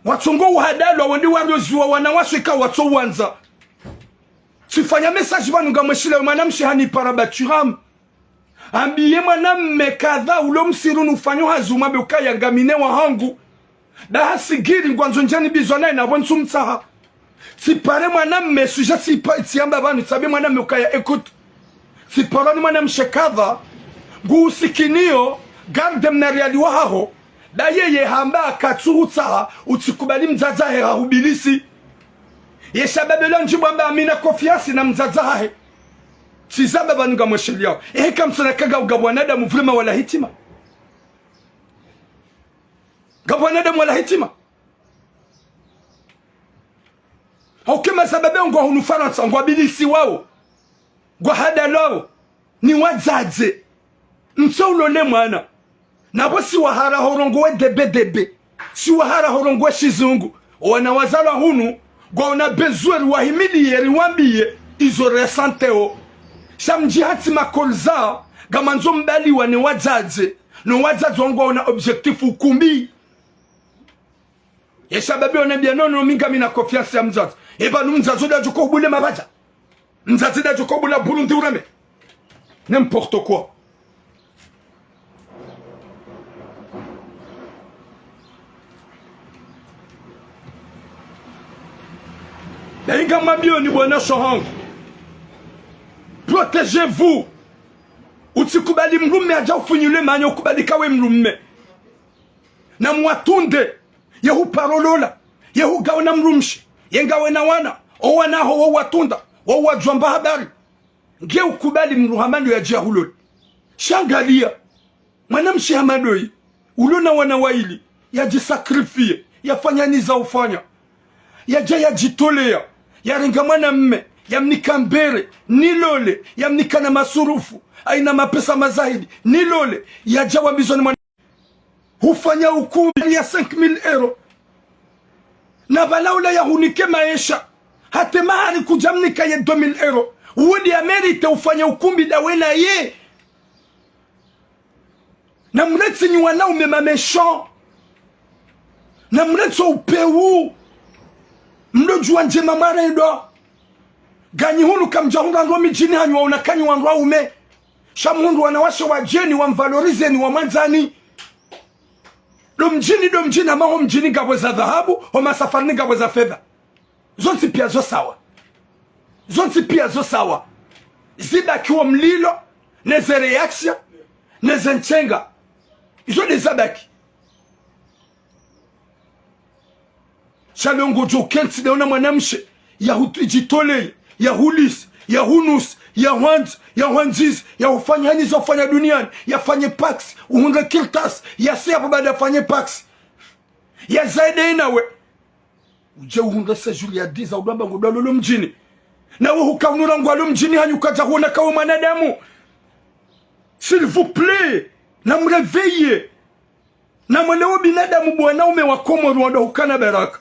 watongo uhadalo wandi warioziwa wanawashika wato wanza. Sifanya message banu gamashile mwanamshe hani parabaturam. Ambiye mwanamme kadha ulo msiru nufanyo hazuma beukaya gamine wa hangu. Da hasigiri ngwanzo njani bizona na bonsu mtsaha. Si pare mwanamme suja si amba banu sabi mwanamme ukaya écoute. Si parani mwanamshe kadha ngu usikinio gardem na reali wa haho. Da yeye hamba katsuhutsaha utikubali mzaza he hahubilisi. Yeshababelo njibu amba amina kofiasi na mzaza he. Sizaba banuga mwesheli yao. Kamsana kaga ugabwanada mvrema wala hitima. Gabwanada wala hitima. Haukema sababu ngo hunu Faransa ngo abilisi wao. Ngo hada lao ni wazaze. Msolo mwana. Nabo si wahara horongo debe. Si wahara horongo shizungu. Wana wazala hunu ngo una besoin wahimili yeri wambiye izo resanteo. Shamji hati makolza gamanzo mbali wane wazaze. No wazaze ngo una objectif ukumbi. Yesha babi onembia nono minga mina confiance ya mzazi. Eba nu mzazi da joko bule mabaja. Mzazi da joko bula Burundi urame. N'importe quoi. Benga mabio ni bwana shohangu. Protégez-vous. Utikubali mrume aja ufunyule manya ukubali kawe mrume. Na mwatunde. Yehu parolola. Yehu gawana mrumshi. Yengawe na wana. Owana ho watunda. Wa jwamba habari. Nge ukubali mruhamani ya jahulol. Shangalia. Mwanamshi hamadoi. Ulona wana waili. Ya jisakrifie. Ya fanya niza ufanya. Ya jaya jitolea. Ya ringamana mme. Ya mnikambere. Nilole. Ya mnikana masurufu. Aina mapesa mazahidi. Nilole. Ya jawa bizoni mwana. Hufanya ukumbi ya 5,000 euro. Na balaula ya hunike maisha. Hate mahari kujamnika ya 2,000 euro. Uwedi Amerite ufanya ukumbi dawena ye. Na mletsi ni wanaume mameshan. Na mletso upeu. Mlojua njema maredo. Ganyi hunu kamjahunga nromi jini hanyu wa unakanyi wa nraume. Shamundu wanawasha wajeni wa mvalorize ni wa manzani. Do mjini amaho mjini gabwe za dhahabu. Homa safarini gabwe za fedha. Zonsi pia zo sawa. Zonsi pia zo sawa. Ziba kiwa mlilo. Neze reaction. Neze nchenga. Izo de zabaki. Shalongo jo kensi de una mwanamshe. Ya hutijitole. Ya hulis. Ya hunus. Ya hwanz. Ya hwanziz. Ya ufanya hanizo ufanya duniani. Ya fanye pax. Uhunga kiltas. Ya siapa bada fanye pax. Ya zaide inawe. Uje uhunga sejuli ya diza. Udamba ngudalolo mjini. Na uhu kaunura ngwalo mjini hanyukaja huona kawe manadamu. S'il vous plaît. Na mreveye. Na mwelewo binadamu bwanaume wa Komoro wanda hukana baraka.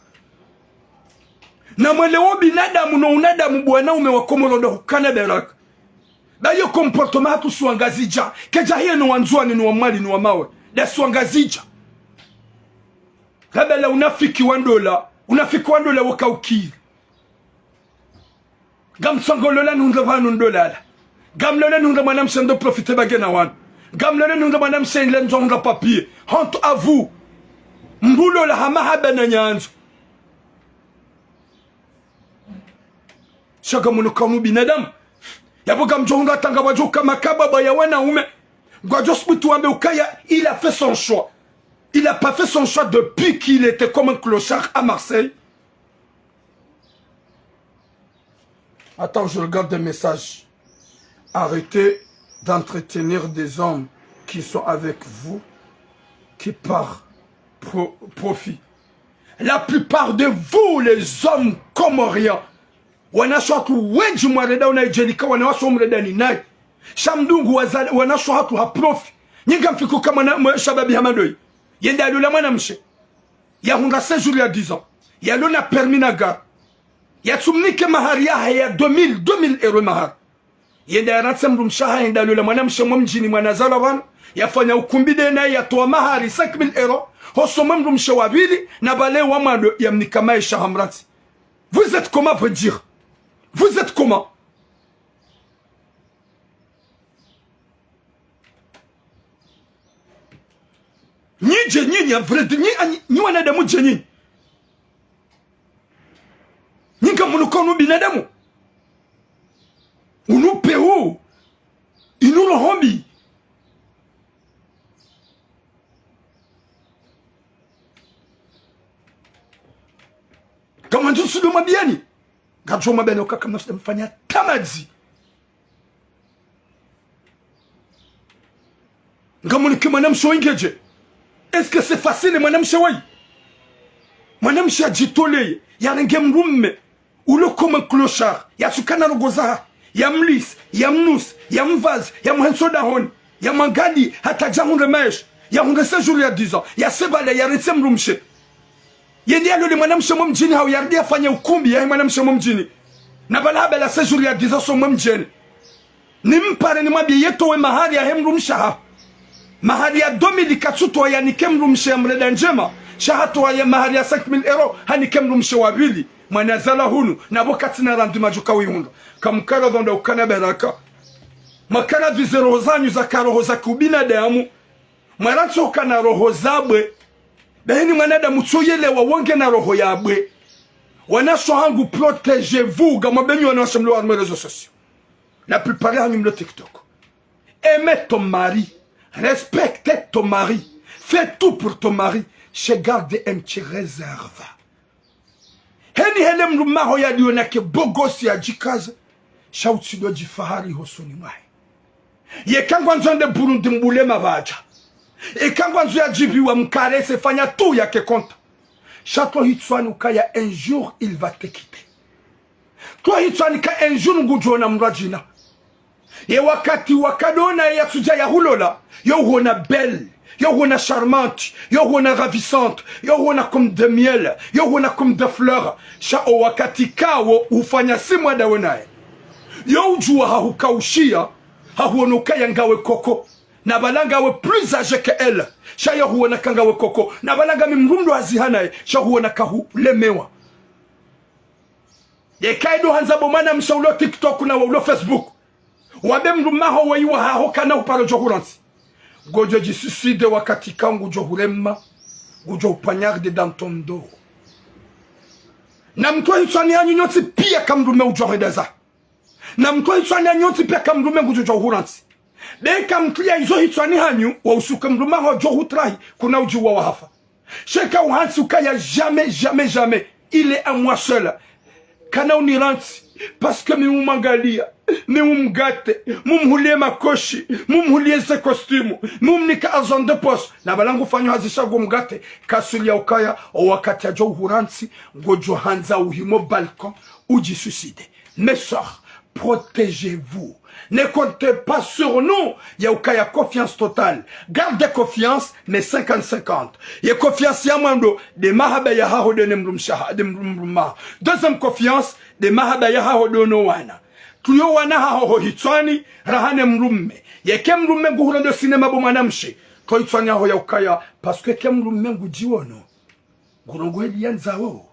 Na mwelewo binadamu na unadamu bwanaume wa Komoro wanda hukana baraka. Bayo komportoma hatu suangazija. Keja hiyo ni wanzuani ni wa mali ni wa mawe. Da suangazija. Kabela unafiki $1. Unafiki $1 waka ukiri. Gam sangolola nunda vanu $1. Gam lola nunda manam sendo profite bagena wan. Gam lola nunda manam sendo njonga papier. Honte à vous. Mbulo la hamahaba na nyanzo. Shaka munu kamu binadamu. Yabo gam jonga tanga wajoka makaba ya wanaume. Gwajosu mtu ambe ukaya, il a fait son choix. Il a pas fait son choix depuis qu'il était comme un clochard à Marseille. Attends, je regarde des messages. Arrêtez d'entretenir des hommes qui sont avec vous, qui par profit. La plupart de vous, les hommes comoriens, wanashwatu wenji mwareda unaijelika wanawasho umredani nai. Shamdungu wanashwa hatu haprofi. Nyinga mfiku kama shababi hamadoi. Yende alula mwana mshe. Ya hunga sejuri ya 10 ans. Ya luna permis na gare. Ya tsumnike mahari ya 2,000 euro mahari. Yende ya ratsem mshaha yende alula mwana mshe mwamjini mwanazala wana. Ya fanya ukumbi dena ya toa mahari 5,000 euro. Hoso mwamru mshe wabili na bale wamando ya mnikamae shahamrati. Vous êtes comment veut dire? Vous êtes comment? Nije nyinyi avredi nyi wanadamu je nyinyi. Nyinga munukonu binadamu. Unupe huu. Inulo hombi. Kama njusu do mabiani. Gajo mabani okaka mnafita mfanya tamadzi. Ngamunike mwanamsho wengeje. Est-ce que c'est facile mwanamshe wai? Mwanamshe ajitoleye. Yarenge mrumme. ulo comme un clochard ya sukana rogoza ya mlis ya mnus ya mvaz ya mhensoda hon ya mangadi hata jahunde mesh ya hunde séjour ya 10 ans ya sebale ya resem rumshe yedi alo le mwanamshe mjini hao yardi afanye ukumbi ya mwanamshe mjini na balaba la séjour ya 10 ans so mjini nimpare ni mwabi yeto we mahari ya hemrumsha ha mahari ya 2004 ya nikemrumshe ya mreda njema shahato ya mahari ya 5000 euro hani kemrumshe wabili manazala hunu na bokati na randu majuka wihundu kamukara dhonda ukana beraka makara vize roho zanyu za karoho za kubinadamu maratso kana roho zabwe beheni mwanadamu tsoyelewa wonge na roho yabwe wanasho hangu protégez-vous gama benyu wanashamlo wa réseaux sociaux la plupart hanyu le TikTok. Aimez ton mari, respectez ton mari, fais tout pour ton mari, je garde un petit réserve. Heni helem rumaho ya dionake bogosi ya jikaze shauti do jifahari hosoni mwae ye kangwa nzonde Burundi mbule mabaja e kangwa nzo ya jibi wa mkare se fanya tout yake konta chato hitswani ukaya un jour il va te quitter toi hitswani ka un jour ngujona mrajina ye wakati wakadona ya suja ya hulola yo huona belle yo huona charmante, yo huona ravissante, yo huona comme de miel, yo huona comme de fleurs. Sha o wakati kawo ufanya simwa da wenae. Yo ujua hahukaushia, hahuona ukaya ngawe koko. Na balanga we plus âgé que elle. Sha yo huona kangawe koko. Na balanga mimrumdo hazihanae. Sha huona kahu lemewa. Ye kaido hanzabo mana mshaulo TikTok na waulo Facebook. Wabe mrumaho wa iwa hahoka na uparo johuransi. Gojo jisuicide wakati kangu johurema gojo upanyarde dans ton dos na mtwa hitswani yanyu nyoti pia kamrume ujohedeza na mtwa hitswani yanyu nyoti pia kamrume gojo johuransi beka mtlia hizo hitswani hanyu wa usuke mrume ho johutrahi kuna ujiwa wa hafa sheka uhansi ukaya jamais il est à moi seul kana uniransi parce que mumumangalia mumgate mumhulie makoshi mumhulie ze costume mumnika azon de poche na balangu fanyo hazisha gumgate kasulia ukaya o wakati ajo uhuransi gojo hanza uhimo balcon uji suicide. Mes sœurs, protégez-vous, ne comptez pas sur nous. Ya ukaya confiance totale, gardez confiance mais 50-50 ya confiance ya mwando de mahaba ya haho de nemrumshaha de mrumma. Deuxième confiance de mahaba ya haho de no wana tuyo wana haho hitswani rahane mrumme ye kemrumme guhurando sinema bo manamshi to hitswani haho ya ukaya parce que kemrumme ngujiwono gurongo elianzawo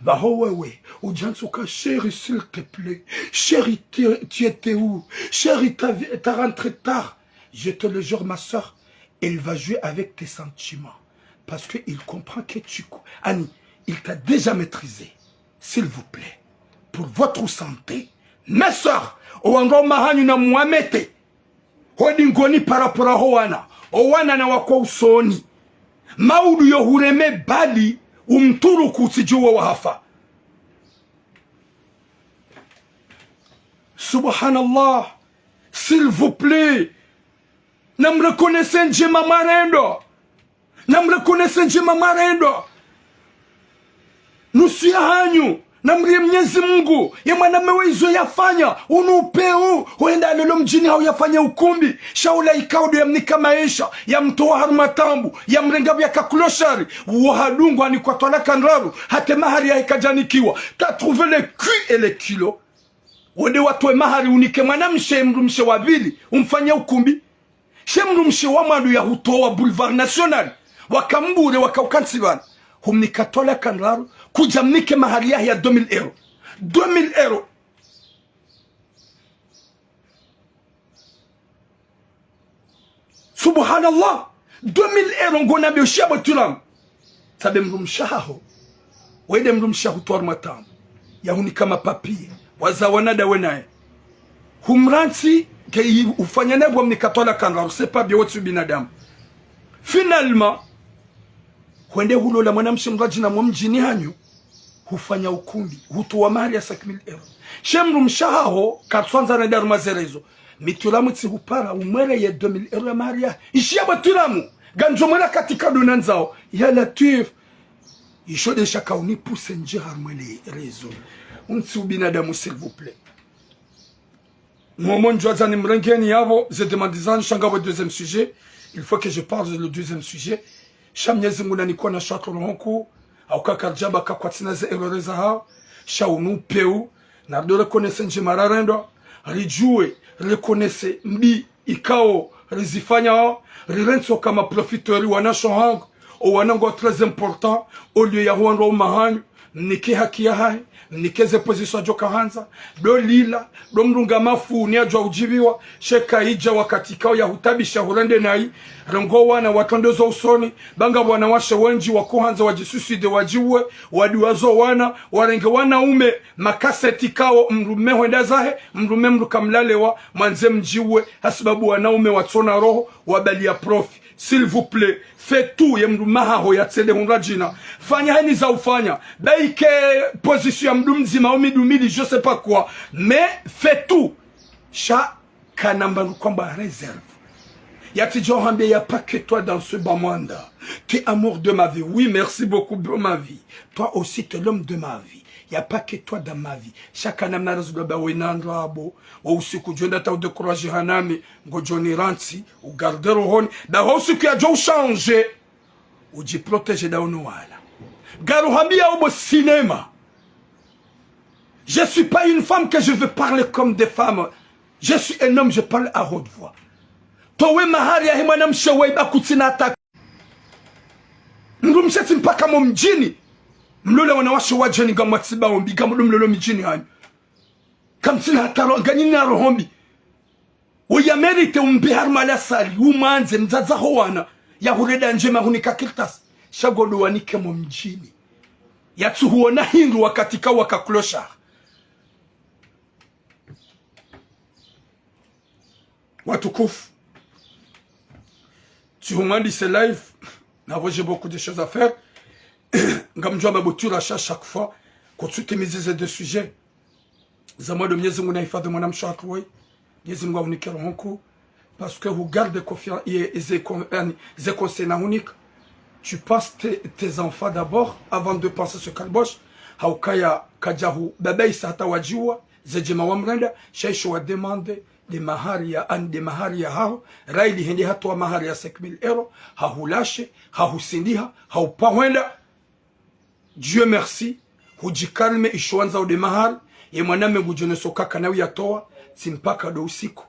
baho wewe ujansuka chérie s'il te plaît chérie tu étais où chérie t'as rentré tard je te le jure ma soeur il va jouer avec tes sentiments parce que il comprend que tu Annie il t'a déjà maîtrisé s'il vous plaît pour votre santé. Mes sœurs, owango mahanyu na muamete hodingoni parapora howana owana na wako usoni maudu yo hureme bali umturu kusijuwa wahafa. Subhanallah, s'il vous plaît, na mrekonnaissez njema marendo, na mrekonnaissez njema marendo nusia hanyu na mrie Mwenyezi Mungu ya mwanamewe hizo yafanya unupeu huenda lelo mjini hau yafanya ukumbi shaula ikaudu ya mnika maisha ya mtoa harumatambu ya mrengabu ya kakloshari wahadungu ani kwa tola kanraru hate mahari ya hikajanikiwa ta trouvé le cuit et le kilo wende watuwe mahari unike mwanamshe mrumshe wabili umfanya ukumbi shemrumshe wa madu ya hutoa boulevard national wakambure wakaukansilwana humnika tola kanraru kuja mnike mahali ya 2000 euro 2000 euro subhanallah 2000 euro ngona bioshia botulam sabe mrumshaho wede mrumshaho toa matam ya hunika mapapie wazawana da wenae humransi ke ufanya nebo mnika tola kanraru c'est pas bien wotu binadamu finalement Wende hulo la mwanamshe mraji na mwamjini hanyu hufanya ukumbi hutuwa mahali ya 5000 euro shemru mshaho katwanza na daru mazerezo mitulamu tsi hupara umwere ya 2000 euro ya mahali ya ishia batulamu ganjo mwera katika dunanzao ya latif ishode shaka unipuse nje harmwele rezo unti ubinadamu s'il vous plaît. Moment Joazani Mrengeni Yavo, je demande au deuxième sujet. Il faut que je parle du deuxième sujet. Shamnyezi Munani Kona Shakro Honku, Aukaka Jaba Kakwatinaz Elorezaha, Shaunu Peu, Nardo reconnaissent Njemararendo, Rijue, reconnaissez Mbi, Ikao, Rizifanya, Rirenso Kama profiteur Wanashong, au Wanango très important, au lieu Yahouan Mahan, Nike Hakiahai, nikeze position joka hanza do lila do mrunga mafu ni ajwa ujibiwa sheka ija wakati kao ya hutabisha hurende nai rongo wana watondozo usoni banga wana washe wenji wakuhanza wajisusi de wajiwe wadiwazo wana warenge wana ume makaseti kao mrume huenda zahe mrume mrukamlalewa manze mjiwe hasibabu wanaume watona roho wabalia profi. S'il vous plaît, faites tout, yemrumaha hoya tsele hunrajina. Fanya heni za ufanya. Baike position mdumzima umidumidi, je sais pas quoi. Mais faites tout. Cha kanamba kwamba réserve. Yati Johambe, y a pas que toi dans ce bas monde. Tu es amour de ma vie. Oui, merci beaucoup de ma vie. Toi aussi, tu es l'homme de ma vie. Il n'y a pas que toi dans ma vie. Chaque année, je dois wenando abo. Ou si ku jenda ta de courage hanami, ngo joni ranti, ou garder rohoni. Da hosu ki ajo changer. Ou ji protéger da onwala. Garu hambia obo cinéma. Je suis pas une femme que je veux parler comme des femmes. Je suis un homme, je parle à haute voix. Towe mahari ya himana mshewe bakutina ataka. Ngumsheti mpaka mjini. Mlole wanawashe wajeni gamatiba ombi gamudu mlolo mjini hanyu. Kamtina hataro ganyini na rohombi. Uya merite umbi harmala sali umanze mzaza howana ya hureda njema hunika kiltas shagolo wanike mjini. Yatu huona hindu wakatika wakaklosha. Watukufu. Tu humandi ce live. J'ai beaucoup de choses à faire. Gamjwa babotura chaque fois. Quand tu te mises ces deux sujets. Zama de miezi nguna ifade mwanam shakwe. Miezi ngwa unikero honku. Parce que vous gardez confiance et ze conseils na unik. Tu passes tes enfants d'abord avant de penser ce kalbosh. Haukaya kajahu baba isata wajiwa. Zejema wamrenda. Shaisho wa demande. De mahari ya ande mahari ya hao raili hindi hatu wa mahari ya 5,000 euro hahulashe hahusindiha haupawenda. Dieu merci hujikalme ishuanza ude mahari ye mwaname gujoneso kaka na uyatoa simpaka do usiku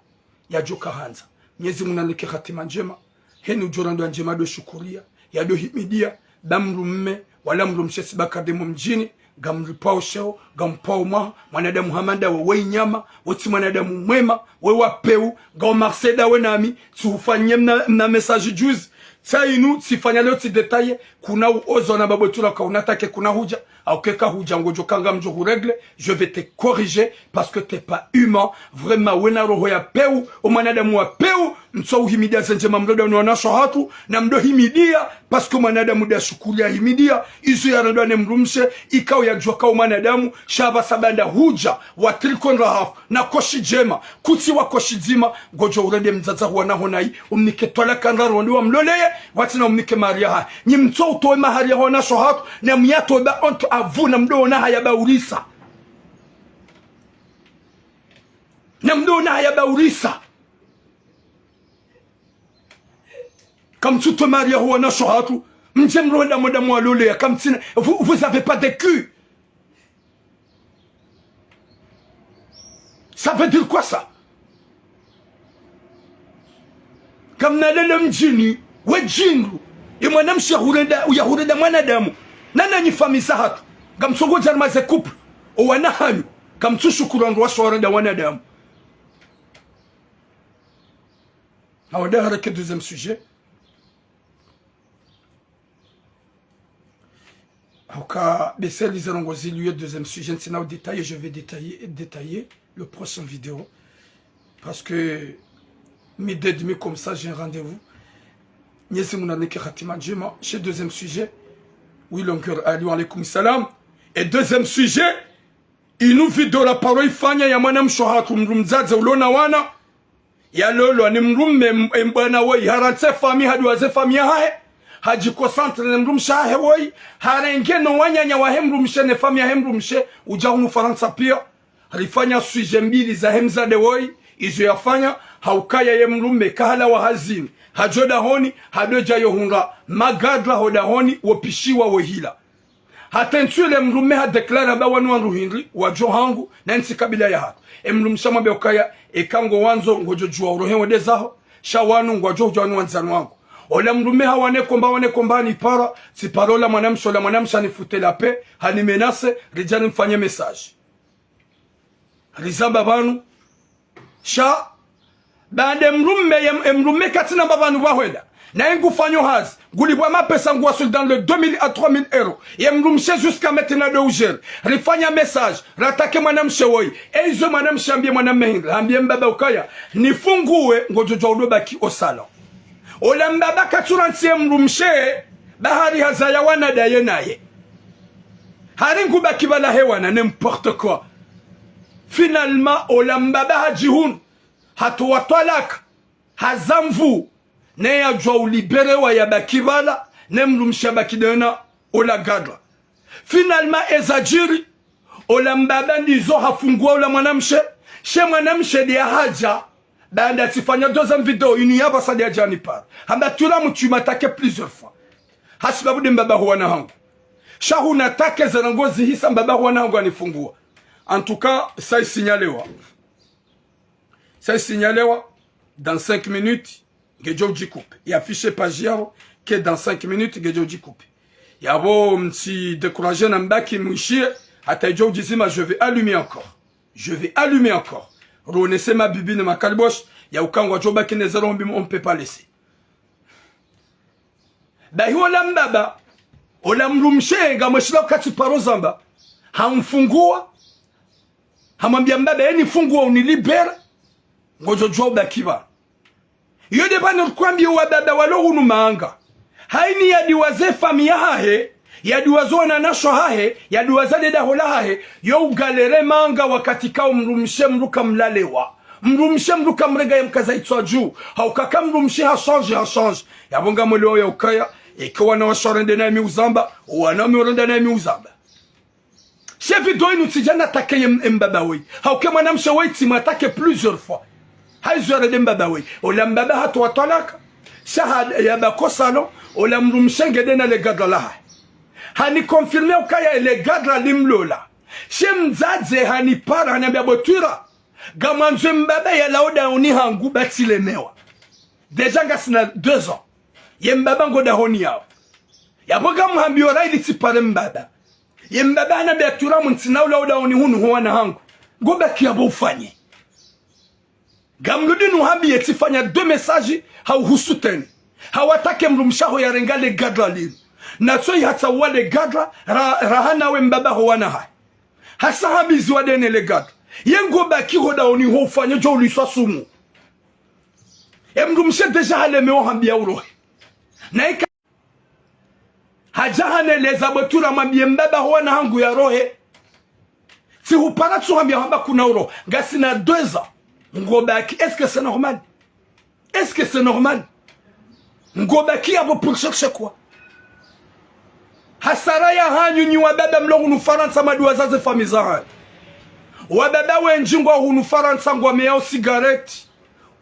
ya joka hanza nyezi munaleke khatima njema heni ujorando njema do shukuria ya do himidia damru mme wala mru mshesi bakademo mjini gamripao sheo gampao ma mwanadamu hamanda we nyama woti mwanadamu mwema we wapeu ga marseda we nami tufanye na message juice sainu sifanya leo ti detail kuna uozo na babotula ka unatake kuna huja au keka huja ngojo kanga mjo règle je vais te corriger parce que t'es pas humain vraiment wena roho ya peu o mwanadamu wa peu mso uhimidia njema mdodo unaonasho hatu na mdo himidia parce que mwanadamu da shukuria himidia izo ya ndo ne mrumshe ikao ya jua kao mwanadamu shaba sabanda huja wa trikon rahaf na koshi jema kuti wa koshi zima ngojo urende mzaza wana honai umnike tola kanda rondo wa mloleye watina umnike maria ni mto utoe mahari hona shohatu na myato ba onto avuna mdo na haya baurisa na mdo na haya baurisa comme tu te maries hona shohatu mjemro da moda mwalole comme vous avez pas de cul. Ça veut dire quoi ça? Comme nalele mjini we jingu imwanam shahurenda uyahurenda mwanadamu nana nyifamisa hatu gamsongo jarma ze couple o wanahanyu kamtushukuru ndo washoorenda wanadamu. Awada haraka deuxième sujet. Au cas de celles qui ont osé lieu deuxième sujet, c'est là au détail, je vais détailler le prochain vidéo parce que midi et demi comme ça j'ai un rendez-vous. Nyesi munaneke khatima njema chez deuxième sujet. Oui l'oncle Ali alaykoum salam. Et deuxième sujet, inu video la parole fanya ya mwana mshohatu mrumzaze ulona wana ya lolo ni mrumme mbana we haranse fami hadi waze fami hae haji concentre ne mrumsha hewoi harenge no wanyanya wa hemrumshe ne famia hemrumshe ujahunu Faransa pia alifanya suje mbili za hemza de woi izo yafanya haukaya ye mrume kahala wa hazini hajoda honi hadoja yohunga magadra hoda honi wopishiwa wohila hatentsuele mrume ha deklara ba wanu ruhindri wajo hangu na nsi kabila ya hatu emrumsha mabe ukaya ekango wanzo ngojojua urohewe dezaho shawanu ngwajojo wanu wanzanu wangu ola mrume ha wane komba ni para si parola mwanamsha ni fute la pe hani menase rijani mfanye message rizamba banu sha baade mrume katina babanu wahweda na ingu fanyo hazi gulibwa mapesa nguwa sul dans le 2000 à 3000 euros ye mrumshe jusqu'à maintenant de ugel rifanya message ratake mwanamshe woi eizo mwanamshe ambie mwanamme ambie mbaba ukaya nifungue ngojojo udobaki osalo ola mbaba katurantie mrumshe bahari hazaya wana daye naye hari nguba kibala hewana n'importe quoi finalement ola mbaba hajihun hatuwa talak hazamvu ne ya jwa ulibere wa ya bakibala ne mrumsha bakidena ola gadra finalement ezajiri ola mbaba ndizo hafungua ola mwanamshe she mwanamshe dia haja baada tifanya deuxième vidéo iniyaba sa dia jani par hamba tula mtu matake plusieurs fois hasibabu de mbaba huwa na hangu shahu natake zanangozi hisa mbaba huwa na hangu anifungua en tout cas ça signalewa dans 5 minutes Gejo Djikoupe. Il affiché page yao que dans 5 minutes Gejo Djikoupe. Yabo mti découragé nambaki mouchie atajo dizima je vais allumer encore. Je vais allumer encore. Renaissez ma bibine ma kalbosh ya ukangwa joba kinezero on peut pas laisser. Ba hiyo mbaba ola mrumshe ngamashila kati parozamba hamfungua hamambia mbaba yani fungua unilibera ngojo joba kiba yode bana kwambia wababa walo hunu maanga haini ya diwaze famia hahe ya diwazo na nasho hahe ya diwazade da hola hahe yo ugalere manga wakati kao mrumshe mruka mlalewa mrumshe mruka mrega ya mkaza itwa juu haukaka mrumshe ha change ya bonga mwelo ya ukaya ikiwa na washorende na mi uzamba wanami orenda na mi uzamba chefi doi nutijana take mbaba we hauke mwanamshe we timatake plusieurs fois haizwere de mbaba we ola mbaba hatu watalaka shahad ya bakosalo ola mrumshenge dena le gadra laha hani confirme ukaya le gadra limlola shemzaze hani para hani abotira gamanzwe mbaba ya laoda oni hangu batilemewa deja ngasina 2 ans ye mbaba ngoda honi yao yaboga mhambi ora ili tipare mbaba ye mbaba hana beatura muntina laoda oni hunu huwa na hangu ngoba kiyabo ufanye gamludi nuhambi yetifanya 2 messages hauhusu teni hawatake mrumshaho ya rengale gadra lini na so hata wale gadra rahana we mbaba huwana hai hasa hambizi wadene le gadra yengo baki hoda oni ho ufanya jo uliswa sumu mrumshe deja halemeo hambi ya urohe na ika hajahane leza botura mambie mbaba huwana hangu ya rohe si hupara tu hambi ya hamba kuna uro gasi na 2 ans Ngobaki, est-ce que c'est normal? Est-ce que c'est normal? Ngobaki abo pour chercher quoi? Hasaraya hanyu ni wababa mlo hunu Faransa maduwa zaze famiza hanyu. Wababa wenjingwa hunu Faransa ngwa meyao sigareti.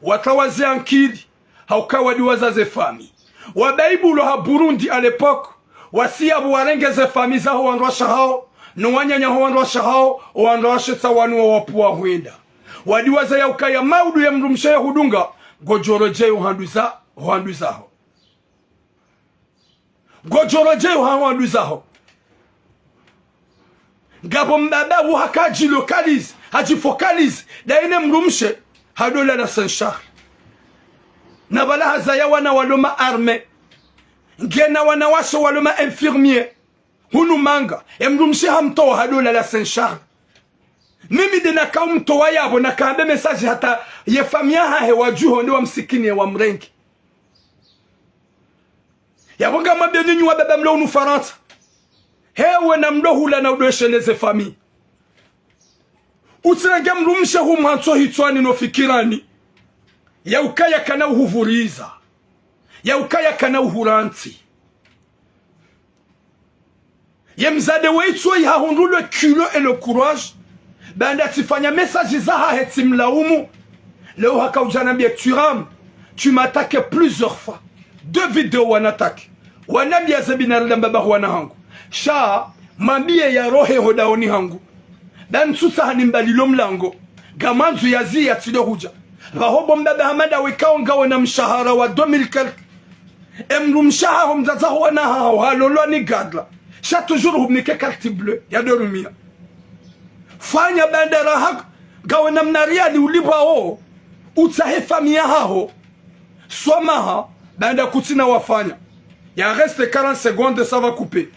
Watawazi ankili. Haukawa diwa zaze fami. Wabaibulo ha Burundi à l'époque. Wasi abu warengeze famiza ho wandwasha hao. Nwanyanya ho wandwasha hao. Wandwasha tawanu wa wapuwa huenda. Wadiwaza ya ukaya maudu ya mrumshe ya hudunga gojoroje uhanduzaho gojoroje uhanduzaho gabo mbaba uhakaji localize haji focalize da ine mrumshe hadola na Saint-Charles na bala hazaya wana waloma arme ngena wana washo waloma infirmier hunu manga mrumshe hamto hadola la Saint-Charles mimi dina kaumto wayabo na kaambe message hata ye famia hahe wajuho ndi wa msikini wa mrengi yabonga mabye nyinyi wa baba mlo unu Faransa hewe na mlo hula na udwesheleze famia utsirenge mrumshe hu mwanzo hitwani no fikirani ya ukaya kana uhuvuriza ya ukaya kana uhuranti Yemzade weitso ya hondu le culot et le courage. Banda tifanya message zaha hetim laumu. Leo haka ujanambia turam. Tu m'attaques plusieurs fois. 2 vidéos wanatak. Wanambia zabinarida mbaba wana hangu. Sha mambie ya rohe hodaoni hangu. Dan susa hanimbalilo mlango. Gamanzu yazi ya tilo huja. Rahobo mbaba hamada wekao ngawe na mshahara wa 2000 emru mshahara mzaza wana hao halolo ni gadla. Sha toujours hubnike carte bleue ya dorumia. Fanya bandera hak gawe na mnariadi ulipa o. Utahe famia hao. Somaha banda kutina wafanya. Ya reste 40 secondes ça va couper.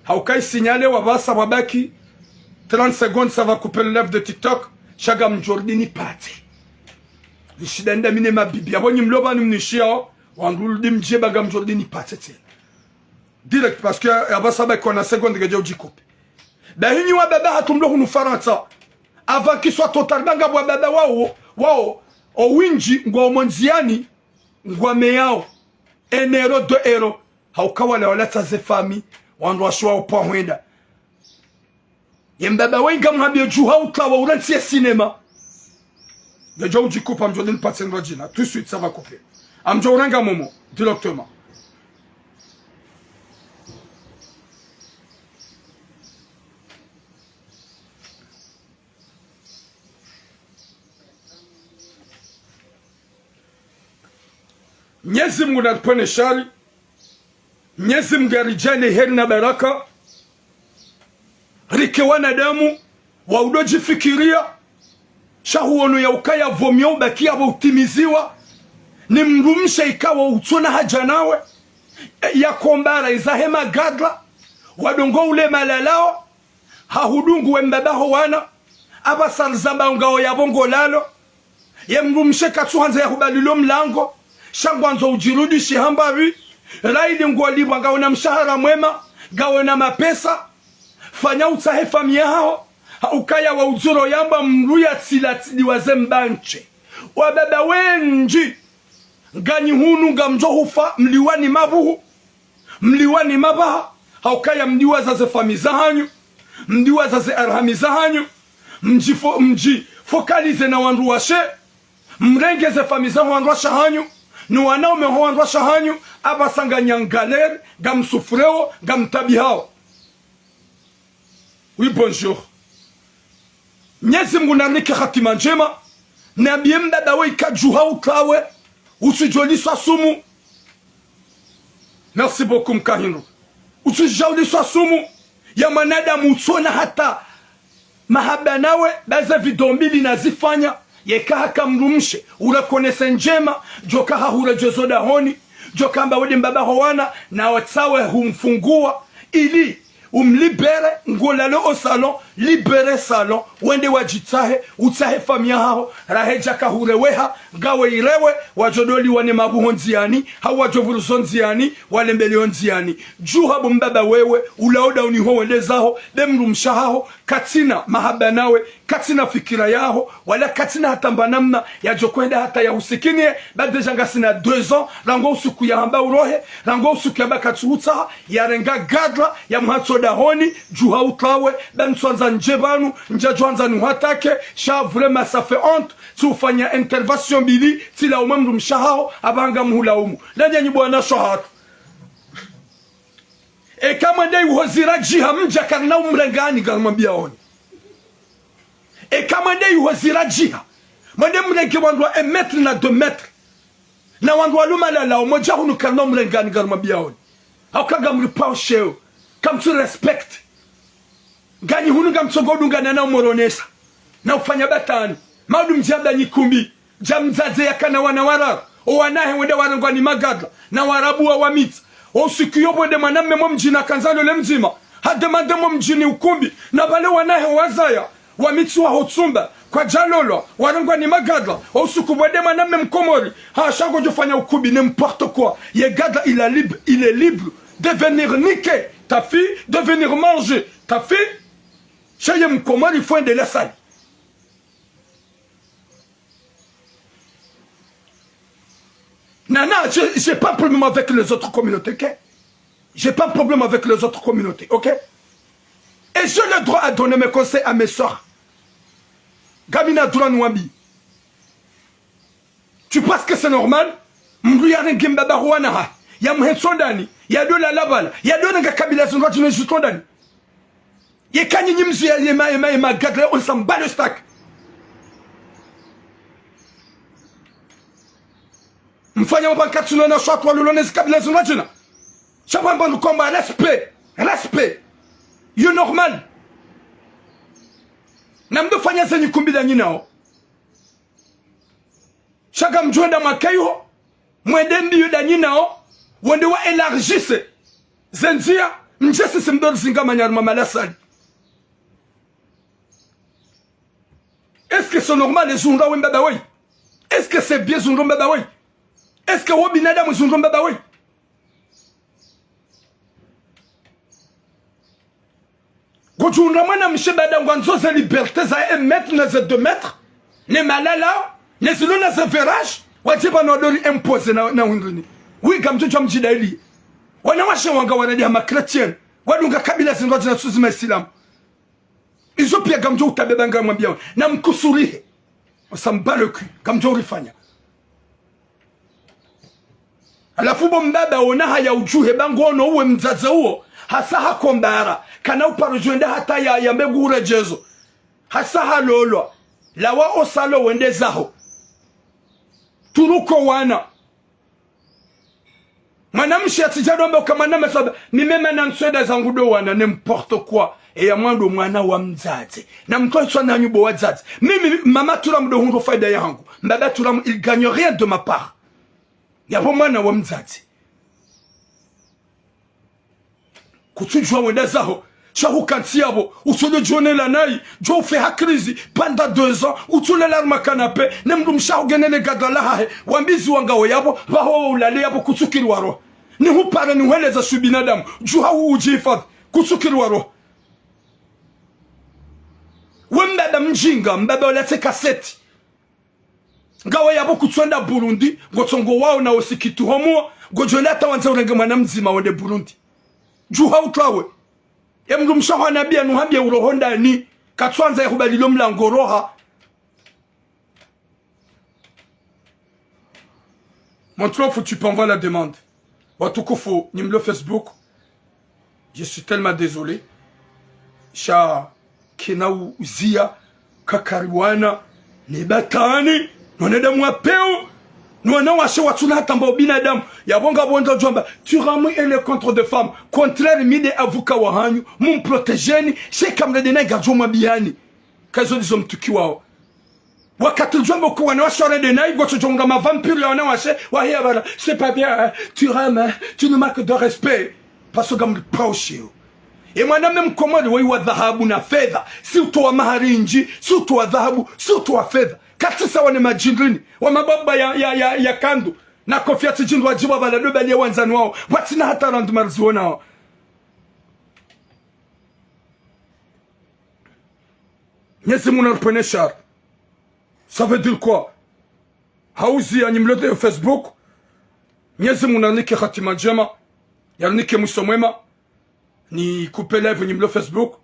Haukai signaler wabasa wabaki 30 secondes ça va couper le live de TikTok. Chaga mjordini pati. Nishidanda mine mabibi. Abonyi mloba ni mnishia. Wangulu di mjeba ga mjordini pati tena. Direct parce que yabasa baki wana seconde geja ujikupe. Bahini wa baba hatumlo hunu Faransa. Avant qu'il soit totalement gabwa baba wao. O winji ngwa omonziani. Ngwa meyao. 1 euro 2 euro. Haukawa le walata ze fami. Wandwa shwa upo mwenda. Yembaba wenga mhabio juha utawa uransi ya cinema. Deja ujikupe amjodini paten rajina. Tout de suite ça va couper. Amjo uranga momo. Directement. Mwenyezi Mungu anatupone shari. Mwenyezi Mungu arijane heri na baraka. Rike wanadamu wa udojifikiria. Shahuono ya ukaya vomio ubakia wa utimiziwa. Ni mrumsha ikawa utona haja nawe. Ya kombara izahema gadla. Wadongo ule malalao. Hahudungu wembabaho wana. Aba salzamba ungao ya bongo lalo. Ya mrumsha katuhanza ya hubalilo mlango. Shangwanzo ujirudi shihambari. Raidi nguwa libwa gawe na mshahara mwema. Gawe na mapesa. Fanya utahe famia hao. Ukaya wa ujuro yamba mruya tilatili wazembanche. Wababa wenji. Gani hunu gamjo hufa mliwani mabuhu. Mliwani mabaha. Haukaya mdiwa zaze fami zahanyu. Mdiwa zaze arhami zahanyu. Mji fokalize na wandu washe. Mrengeze fami zahanyu wandu washe hanyu. Nous wanao mehoandwa shahanyu abasanga nyangaler gam sufreo gam tabihao. Oui bonjour. Nyezi Mungu nalike hatima njema. Niambie mdada we ikajuha utawe usijoli swa sumu. Merci beaucoup mkahinu. Usijoli swa sumu ya manadamu utona hata mahaba nawe baza vidombili nazifanya. Yeka haka mrumshe, urakonese njema, joka hahura jozoda honi, joka amba wede mbaba howana, na watsawe humfungua, ili umlibere, ngolalo o salon, libere salon, wende wajitahe, utahe famia hao, raheja kahureweha, gawe irewe, wajodoli wane mabuho nziani, hawa jovuruzo nziani, wale mbeleo nziani. Juhabu mbaba wewe, ulaoda uniho wende zaho, demrumsha hao, katina mahaba nawe, katina fikira yaho, wala katina hata mbanamna, ya jokwenda hata ya usikinie, bade janga sina 2 ans, rango usuku ya hamba urohe, rango usuku ya baka tuuta, ya renga gadla, ya mhatso dahoni, juha utawe, ben swanza njebanu, njajwanza nuhatake, sha vrema ça fait honte, si ufanya intervention bili, si la umamru mshahao, abanga mhula umu. Nanya nyibuwa na shahatu. E kama ndai uhozira jiha mja karna umrengani galmambia oni. E kama ndai uhozira jiha, mwende mrenge wandwa 1 metre na 2 metre. Na wandwa luma lala umoja hunu karna umrengani galmambia oni. Haukaga mripao sheo, kamtu respect. Gani hunu gamsogodu ngana na umoronesa. Na ufanya batani. Maudu mjabda nyikumbi. Jamzaze yakana wanawara. O wanahe wende warangwa ni magadla. Na warabu wa wamiti. O sikiyobo wende maname mjina kanzalo le mzima. Hademande mjini ukumbi. Na bale wanahe wazaya. Wamiti wa hotsumba. Kwa jalolo. Warangwa ni magadla. O siku wende maname mkomori. Hashango jofanya ukumbi. N'importe quoi. Ye gadla il est libre. De venir niquer ta fille. De venir manger ta fille. Chaye mkomori il faut de la salle. Nana, j'ai pas de problème avec les autres communautés. J'ai pas de problème avec les autres communautés, ok? Et j'ai le droit à donner mes conseils à mes soeurs. Gamina Douranouambi. Tu penses que c'est normal? Mruyane Gimbaba Rouanaha. Ya Mhetsondani. Ya de la Laval. Ya de la Kabila Zondani Justondani. Ya Kanyi Nimzu ya Yema Gadle, on s'en bat le stack. Mfanya Mbankatsuno na Shotwa Lulonez Kabila Zondani. Chapan Bandu combat, respect. Respect. You normal. Namdo fanya zenye kumbida nyinao. Chaque mjoué dans ma caillou, moi d'enbi yu d'anyinao, wende wa élargisse. Zenzia, mjesse se mdol zinga manyar mamalasali. Est-ce que c'est normal les zunra wembabaway? Est-ce que c'est bien zunra mbabaway? Est-ce que wobinada mou zunra mbabaway? Gojunra mwana mshebada ngwanzoze liberté za 1 mètre na za 2 mètres. Ne malala. Nezilo na zeverage watiba na doli impose na wingini. Oui gamjo jwa mjidaili. Wana washe wanga wana dia ma chrétien. Wadunga kabila zingoji na suzima Islam. Izo pia gamjo utabebanga mwambia na mkusurihe. Osamba le cul gamjo urifanya. Alafu bombaba ona haya ujuhe bango ono uwe mzaza uo. Hasa hakombara. Kana uparujuenda hata ya mbegu urejezo. Hasa halolo. Lawa osalo wende zaho. Turuko wana. Manamshi atijadombe ukamana mesaba. Mimeme na nsweda zangudo wana. N'importe quoi. Et ya mwando mwana wa mzazi. Na mtoi swa na nyubo wa mzazi. Mimi mama turamu hundo faida yangu. Mbaba turamu il gagne rien de ma part. Yapo mwana wa mzazi. Kutujua wende zaho. Chahu kantiabo, usole jone la nai, jo fait hakrizi, pendant 2 ans, usole l'arma canapé, nemdum chahu genele gadala hahe, wambizi wangawo yabo, baho ulale yabo kutsukirwaro. Ni hupare ni weleza subinadamu, juha ujifad, kutsukirwaro. Wembada mjinga, mbaba olete kaseti. Ngawa yabo kutswenda Burundi, gotongo wao na osikitu homo, gojoleta wanza urenge mwana mzima wende Burundi. Juha utlawe. Yemdu mshaho nabia nuhambia urohonda ni katwanza ya hubalilo mlango roha. Maintenant faut tu m'envoies la demande. Watukufu nimlo Facebook. Je suis tellement désolé. Sha kina uzia kakariwana nebatani noneda mwapeu Nous avons binadamu yabonga bonda jomba turamu ele contre des femmes contraire mide avuka wahanyu mun protégeni chez kamre de nega joma biani kazo dizo mtukiwao wakati jomba ko wana washore de nai goto jonga ma vampire ya wana washe wahia bala c'est pas bien turamu tu nous manques de respect parce que gamri paushio et mwanaume mkomoni wewe wa dhahabu na fedha si utoa maharinji si utoa dhahabu si utoa fedha katisa wane majindrini wa mababa ya kandu na kofia tijindu wajiba bala dobe liye wanzani wao watina hata randu marzuona wao nyezi muna rupene shar ça veut dire quoi hauzi ya nyimlote ya Facebook nyezi muna nike khatima njema ya nike musomwema ni kupe live nyimlo Facebook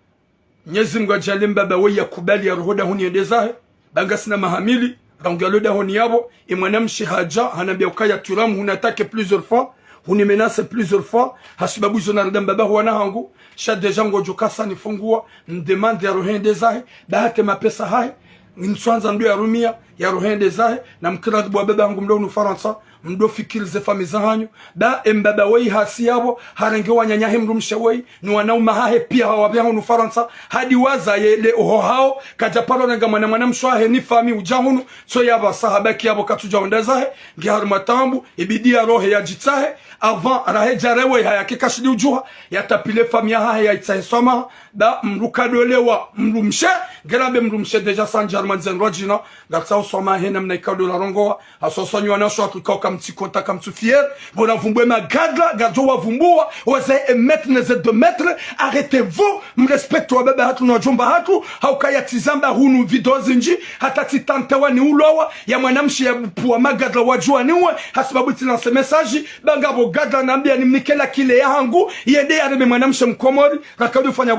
nyezi mga jalimba bawe ya kubali ya ruhoda huni endezahe bangasina mahamili rangaloda honi yabo et mwanamshi haja hanambia ukaya turamu hunatake plusieurs fois huni menace plusieurs fois hasibabu zonarda mbaba wana hangu sha deja ngojo kasa nifungua ndemande ya ruhende zahe bahate mapesa hai nswanza ndo ya rumia ya ruhende zahe na mkirad bwa baba hangu mdo Faransa mdo fikiri ze fami zahanyu da mbaba wei hasi yabo harenge wanyanyahe mrumshe wei ni wanauma hahe pia hawabia hunu Faransa hadi waza yele oho hao kaja palo nga mwana mshwahe ni fami ujahunu so yaba sahabaki yabo katuja ondazahe ngihar matambu ibidi ya rohe ya jitsahe avant rahe jarewe haya kikashidi ujuha yatapile fami ya hahe ya itsahe soma da mrukadolewa mrumshe gerabe mrumshe deja san jarman zen rojina gatsa usoma hena mnaikado la rongoa asosonyu anasho akikauka kamti konta kamtu fier bona vumbwe ma gadla gadzo wa vumbua waze emettre neze 2 metre arrêtez-vous mrespecte wa baba hatu na jumba hatu haukaya tizamba hunu vidozinji hata titantewa ni ulowa ya mwanamshi ya puwa magadla wajua niwe hasibabu tina se message bangabo gadla naambia ni mnikela kile ya hangu yende ya reme mwanamshi mkomori rakadi ufanya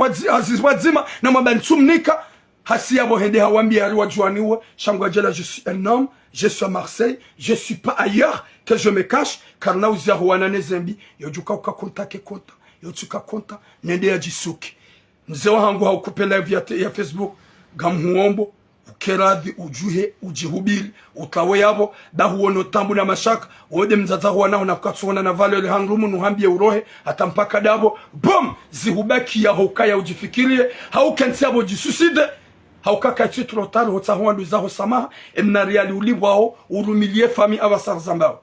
wazima na mabantumnika hasi yabo hende hawambia wajua niwe shangwa jela je suis un homme, je suis à Marseille, je suis pas ailleurs que je me cache car na uzia huwana nezembi yojuka ukakonta ke konta yotuka konta nende ya jisuki mzee wangu haukupe live ya Facebook gamuombo ukeradhi ujuhe ujihubiri utawe yabo dahuono tambu na mashaka wode mzaza huwana unakatsona na vale hangumu nuhambie urohe atampaka dabo bom zihubaki ya hokaya ujifikirie haukensi abo jisuicide haukaka titro taro hotsa huandu za hosama emna reali ulibwao urumilie fami abasarzambao